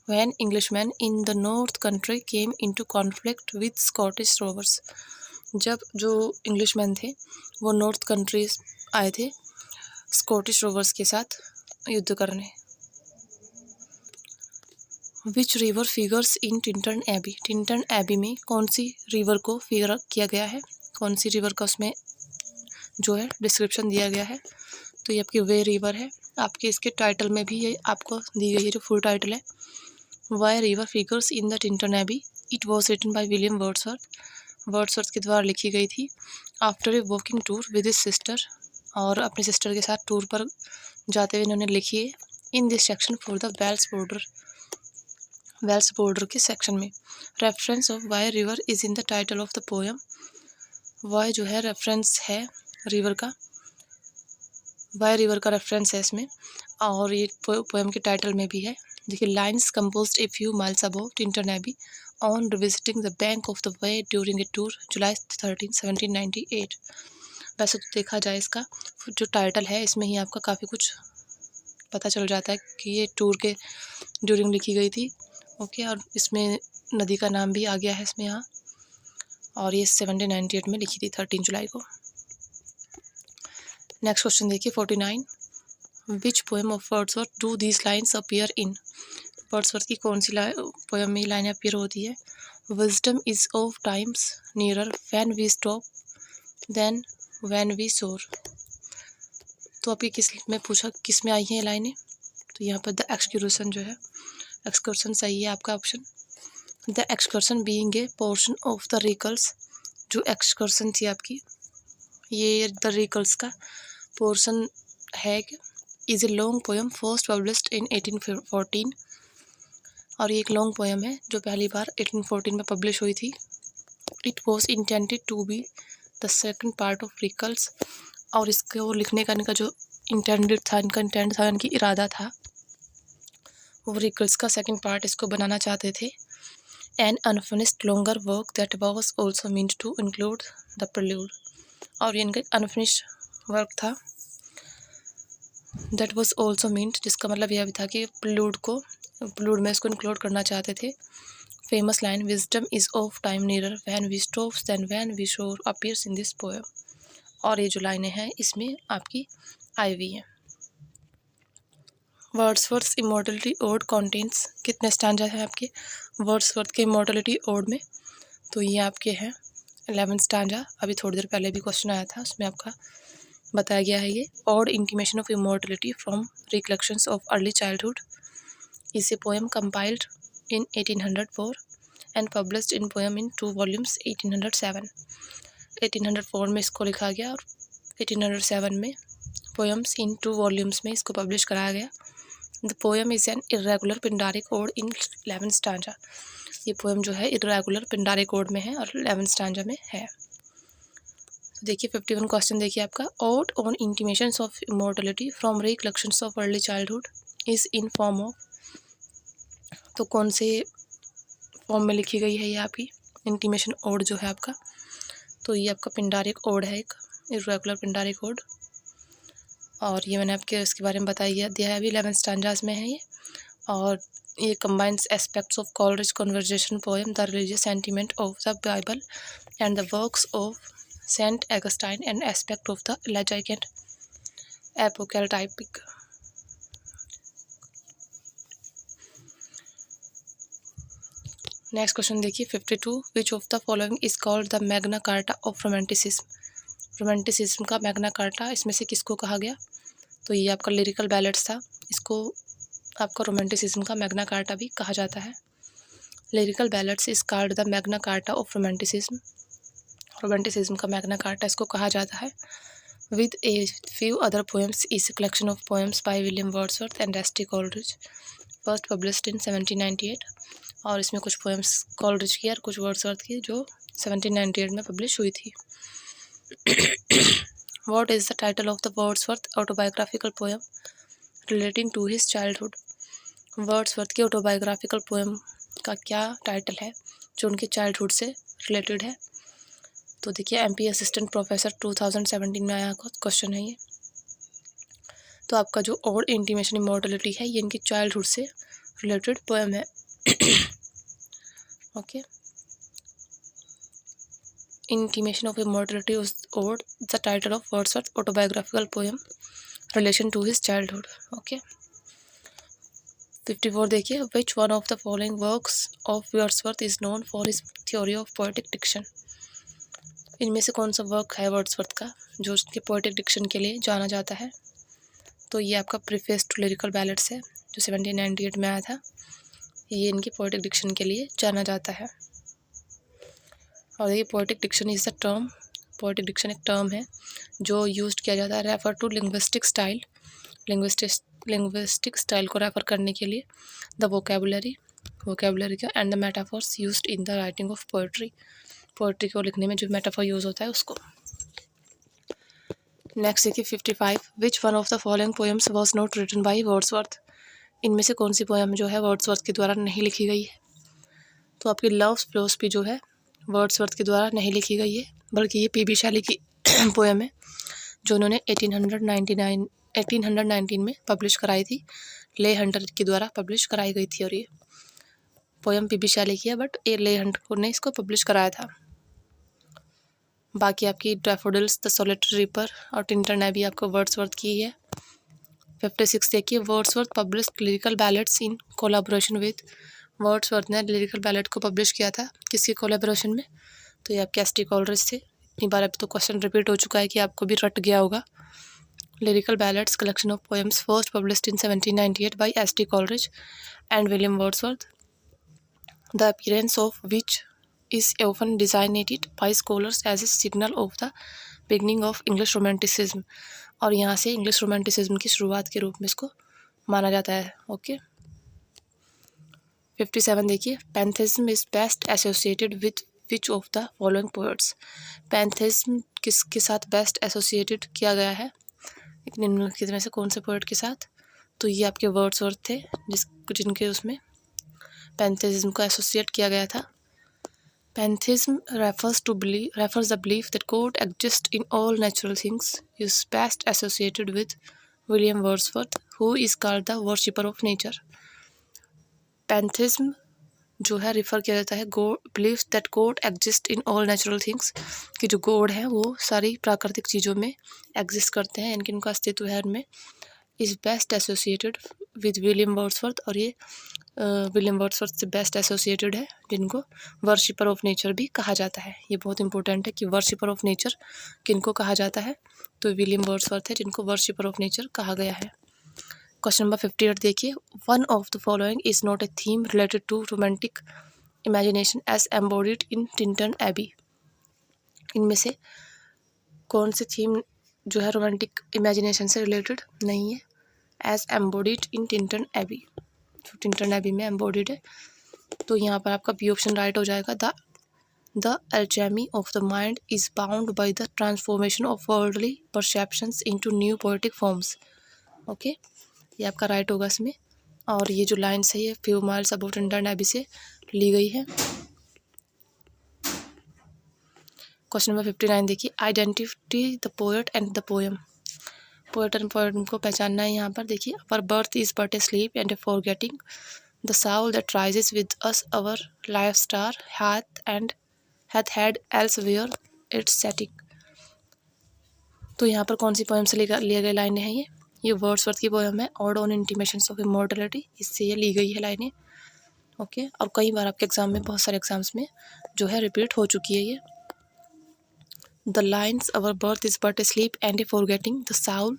When Englishmen in the North Country came into conflict with Scottish rovers। जब जो इंग्लिशमैन थे वो नॉर्थ कंट्रीज आए थे स्कॉटिश रोवर्स के साथ युद्ध करने। Which river figures in Tintern Abbey. Tintern Abbey में कौन सी रिवर को फिगर किया गया है, कौन सी रिवर का उसमें जो है डिस्क्रिप्शन दिया गया है। तो ये आपकी वे रिवर है। आपके इसके टाइटल में भी ये आपको दी गई है, जो फुल टाइटल है। Wye river figures in the Tintern Abbey. It was written by William Wordsworth. Wordsworth के द्वारा लिखी गई थी after a walking tour with his sister, और अपनी सिस्टर के साथ टूर पर जाते हुए इन्होंने लिखी है। In this section for the Wales border. Wales border के सेक्शन में reference of Wye river is in the title of the poem. Wye जो है रेफरेंस है रिवर का, वाई रिवर का रेफरेंस है इसमें, और ये पोएम के टाइटल में भी है। देखिए, lines composed a few miles above Tintern Abbey on revisiting the bank of the Wye during a tour July 13, 1798। वैसे तो देखा जाए इसका जो टाइटल है इसमें ही आपका काफ़ी कुछ पता चल जाता है कि ये टूर के ड्यूरिंग लिखी गई थी। ओके, और इसमें नदी का नाम भी आ गया है इसमें यहाँ, और ये 1798 में लिखी थी 13 जुलाई को। नेक्स्ट क्वेश्चन देखिए 49। Which poem of Wordsworth do these lines appear in. Wordsworth की कौन सी पोएम में लाइनें अपीयर होती है। Wisdom is of times nearer when we stop than when we soar. तो आपकी किस में पूछा किस में आई हैं ये लाइनें, तो यहाँ पर द एक्सक्यूशन जो है, एक्सकर्सन सही है आपका option. The excursion being a portion of the recluse. जो एक्सकर्सन थी आपकी ये द रिकल्स का पोर्शन है। Is a long poem first published इन 1814। और ये एक लॉन्ग पोएम है जो पहली बार 1814 में पब्लिश हुई थी। It was intended to be the second part of recluse. और इसको लिखने का इनका जो इंटेंडेड था, इनका इंटेंड था, इनकी इरादा था, वो रिकल्स का सेकंड पार्ट इसको बनाना चाहते थे। An unfinished longer work that was also meant to include the prelude. और ये इनका अनफिनिश्ड वर्क था दैट वाज आल्सो मींट, जिसका मतलब यह भी था कि प्रेल्यूड में इसको इंक्लूड करना चाहते थे। Famous line wisdom is of time nearer when we stop than when we soar appears in this poem. और ये जो लाइनें हैं इसमें आपकी आई हुई हैं। वर्ड्सवर्थ इमॉर्टलिटी ओड कॉन्टेंस कितने स्टैंजा है आपके वर्ड्सवर्थ के इमॉर्टलिटी ओड में, तो ये आपके हैं 11 स्टैंजा। अभी थोड़ी देर पहले भी क्वेश्चन आया था, उसमें आपका बताया गया है। ये odd intimation of immortality from recollections of early childhood is a poem compiled in 1804 and published in poem in 2 volumes 1807। 1804 में इसको लिखा गया और 1807 में पोएम्स इन 2 वॉल्यूम्स में इसको पब्लिश कराया गया। The poem is an irregular Pindaric ode in 11 stanza. ये पोएम जो है इरेगुलर पिंडारिक ओड में है और 11 स्टैंजा में है। देखिए 51 क्वेश्चन देखिए आपका। Odd on intimations of immortality from recollections of early childhood is in form of. तो कौन से फॉर्म में लिखी गई है ये आपकी इंटीमेशन ओड जो है आपका, तो ये आपका पिंडारिक ओड है, एक इरेगुलर पिंडारिक ओड। और ये मैंने आपके इसके बारे में बताया दिया है अभी, 11 स्टैंजास में है ये। और ये combines aspects of Coleridge conversation poem the religious sentiment of the Bible and the works of Saint Augustine and aspect of the elegiac and apocalyptic. Next question देखिए 52। Which of the following is called the Magna Carta of romanticism. Romanticism का Magna Carta इसमें से किसको कहा गया, तो ये आपका लिरिकल बैलेट्स था, इसको आपका रोमांटिसिज्म का मैग्ना कार्टा भी कहा जाता है। Lyrical ballads is called the Magna Carta of romanticism. Romanticism का मैग्ना कार्टा इसको कहा जाता है। With a few other poems is a collection of poems bye William Wordsworth and S T Coleridge, first published in 1798। और इसमें कुछ poems Coleridge की और कुछ वर्ड्सवर्थ की जो 1798 में पब्लिश हुई थी। What is the title of the Wordsworth autobiographical poem relating to his childhood? Wordsworth की ऑटोबायोग्राफिकल पोएम का क्या टाइटल है जो उनके चाइल्डहुड से रिलेटेड है? तो देखिए MP असिस्टेंट प्रोफेसर 2017 में आया क्वेश्चन है ये। तो आपका जो ऑड इंटीमेशन इमॉर्टलिटी है ये इनकी चाइल्डहुड से रिलेटेड पोएम है। Okay, intimation of immortality ode the title of Wordsworth autobiographical poem relation to his childhood. Okay, 54 देखिए, which one of the following works of Wordsworth is known for his theory of poetic diction. इनमें से कौन सा work है Wordsworth का जो उसके poetic diction के लिए जाना जाता है? तो ये आपका प्रीफेस टू लिरिकल बैलेट्स है जो 1798 में आया था। ये इनकी पोएटिक डिक्शन के लिए जाना जाता है। और ये poetic diction is the term, poetic diction एक टर्म है जो यूज्ड किया जाता है refer to linguistic style, linguistic style को रेफर करने के लिए, द वोकेबुलरी का and the metaphors used in the writing of poetry, poetry को लिखने में जो मेटाफॉर यूज होता है उसको। नेक्स्ट देखिए 55, which one of the following poems was not written by Wordsworth. इनमें से कौन सी पोएम जो है वर्ड्सवर्थ के द्वारा नहीं लिखी गई है? तो आपकी लव फिलॉसफी जो है वर्ड्सवर्थ के द्वारा नहीं लिखी गई है, बल्कि ये PB शैली की पोएम है जो उन्होंने 1819 में पब्लिश कराई थी, ले हंटर के द्वारा पब्लिश कराई गई थी। और ये पोएम PB शैली की है बट ले हंटर ने इसको पब्लिश कराया था। बाकी आपकी डैफोडिल्स, द सोलिटरी रीपर और टिंटन एबी आपको वर्ड्सवर्थ की है। 56 देखिए, Wordsworth published lyrical ballads in collaboration with. Wordsworth ने लिरिकल बैलेट को पब्लिश किया था किसके कोलैबोरेशन में? तो ये आपके ST कॉलरिज थे। इतनी बार अभी तो क्वेश्चन रिपीट हो चुका है कि आपको भी रट गया होगा। Lyrical ballads collection of poems first published in 1798 by ST Coleridge and William Wordsworth, the appearance of which is often designated by scholars as a signal of the beginning of English Romanticism। और यहाँ से English romanticism की शुरुआत के रूप में इसको माना जाता है। ओके, 57 देखिए, pantheism is best associated with which of the following poets. Pantheism किसके साथ बेस्ट एसोसिएटेड किया गया है? निम्नलिखित में से कौन से पोएट के साथ? तो ये आपके वर्ड्सवर्थ थे जिनके उसमें पैंथिज्म को एसोसिएट किया गया था। Pantheism refers the belief that God exists in all natural things, is best associated with William Wordsworth, who is called the worshipper of nature। Pantheism जो है रिफ़र किया जाता है believe that God exist in all natural things, कि जो God है वो सारी प्राकृतिक चीज़ों में एग्जिस्ट करते हैं, इनकी उनका अस्तित्व है उनमें। Is best associated with William Wordsworth, और ये विलियम वर्ड्सवर्थ से बेस्ट एसोसिएटेड है, जिनको वर्शिपर ऑफ नेचर भी कहा जाता है। ये बहुत इंपॉर्टेंट है कि वर्शिपर ऑफ नेचर किनको कहा जाता है, तो विलियम वर्ड्सवर्थ है जिनको वर्शिपर ऑफ नेचर कहा गया है। क्वेश्चन नंबर 58 देखिए, one of the following is not a theme related to romantic imagination as embodied in Tintern Abbey. इनमें से कौन सी थीम जो है रोमांटिक इमेजिनेशन से रिलेटेड नहीं है? As embodied in Tintern Abbey, जो टिंटन एबी में एम्बॉडीड है। तो यहाँ पर आपका बी ऑप्शन राइट हो जाएगा। The alchemy of the mind is bound by the transformation of worldly perceptions into new poetic forms। Okay, ये आपका राइट होगा इसमें। और ये जो लाइन्स है ये few miles above Tintern Abbey से ली गई है। क्वेश्चन नंबर 59 देखिए, identity the poet and the poem. Poet and poem को पहचानना है यहाँ पर। देखिए, our birth is but a sleep and a forgetting, the soul that rises with us our life star hath had elsewhere its setting। तो यहाँ पर कौन सी पोएम से लिए गई लाइनें हैं? ये वर्ड्सवर्थ की पोएम है, odd on intimations of immortality, इससे ये ली गई है लाइनें। ओके, और कई बार आपके एग्जाम में, बहुत सारे एग्जाम्स में जो है रिपीट हो चुकी है ये। The lines our birth is but a sleep and a forgetting, the soul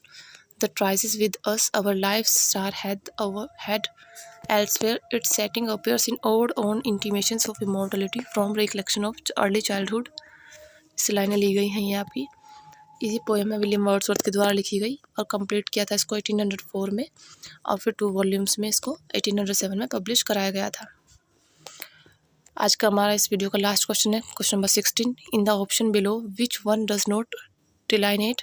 The traces with us, our life star had elsewhere. Its setting appears in odd on intimations of immortality from recollection of early childhood. इस लाइनें ली गई हैं ये आपकी। इसी poem है William Wordsworth के द्वारा लिखी गई और कंप्लीट किया था इसको 1804 में और फिर 2 वॉल्यूम्स में इसको 1807 में पब्लिश कराया गया था। आज का हमारा इस वीडियो का लास्ट क्वेश्चन है question number 16। In the option below which one does not delineate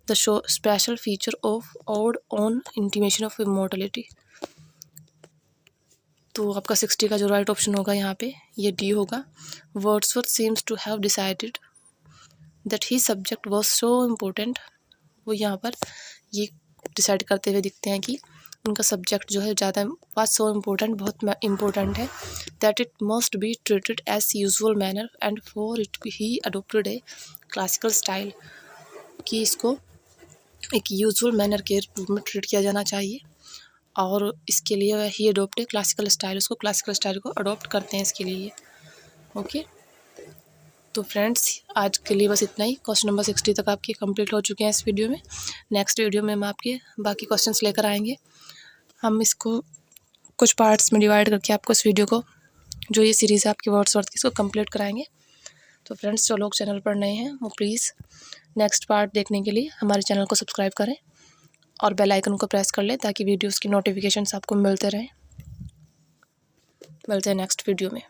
the show special feature of ode on intimation of immortality. तो आपका 60 का जो राइट ऑप्शन होगा यहाँ पे ये डी होगा। Wordsworth seems to have decided that he subject was so important. वो यहाँ पर ये डिसाइड करते हुए दिखते हैं कि उनका सब्जेक्ट जो है ज़्यादा वाज सो इम्पोर्टेंट, बहुत इम्पोर्टेंट है, that it must be treated as usual manner and for it he adopted a classical style. कि इसको एक यूजुअल मैनर के रूप में ट्रीट किया जाना चाहिए और इसके लिए ही अडोप्ट है क्लासिकल स्टाइल, उसको क्लासिकल स्टाइल को अडोप्ट करते हैं इसके लिए। ओके, तो फ्रेंड्स आज के लिए बस इतना ही। क्वेश्चन नंबर 60 तक आपके कंप्लीट हो चुके हैं इस वीडियो में। नेक्स्ट वीडियो में हम आपके बाकी क्वेश्चंस लेकर आएंगे। हम इसको कुछ पार्ट्स में डिवाइड करके आपको इस वीडियो को जो ये सीरीज़ है आपकी वर्ड्सवर्थ की इसको कंप्लीट कराएंगे। तो फ्रेंड्स जो लोग चैनल पर नए हैं वो प्लीज़ नेक्स्ट पार्ट देखने के लिए हमारे चैनल को सब्सक्राइब करें और बेल आइकन को प्रेस कर लें ताकि वीडियोज़ की नोटिफिकेशंस आपको मिलते रहें। मिलते हैं नेक्स्ट वीडियो में।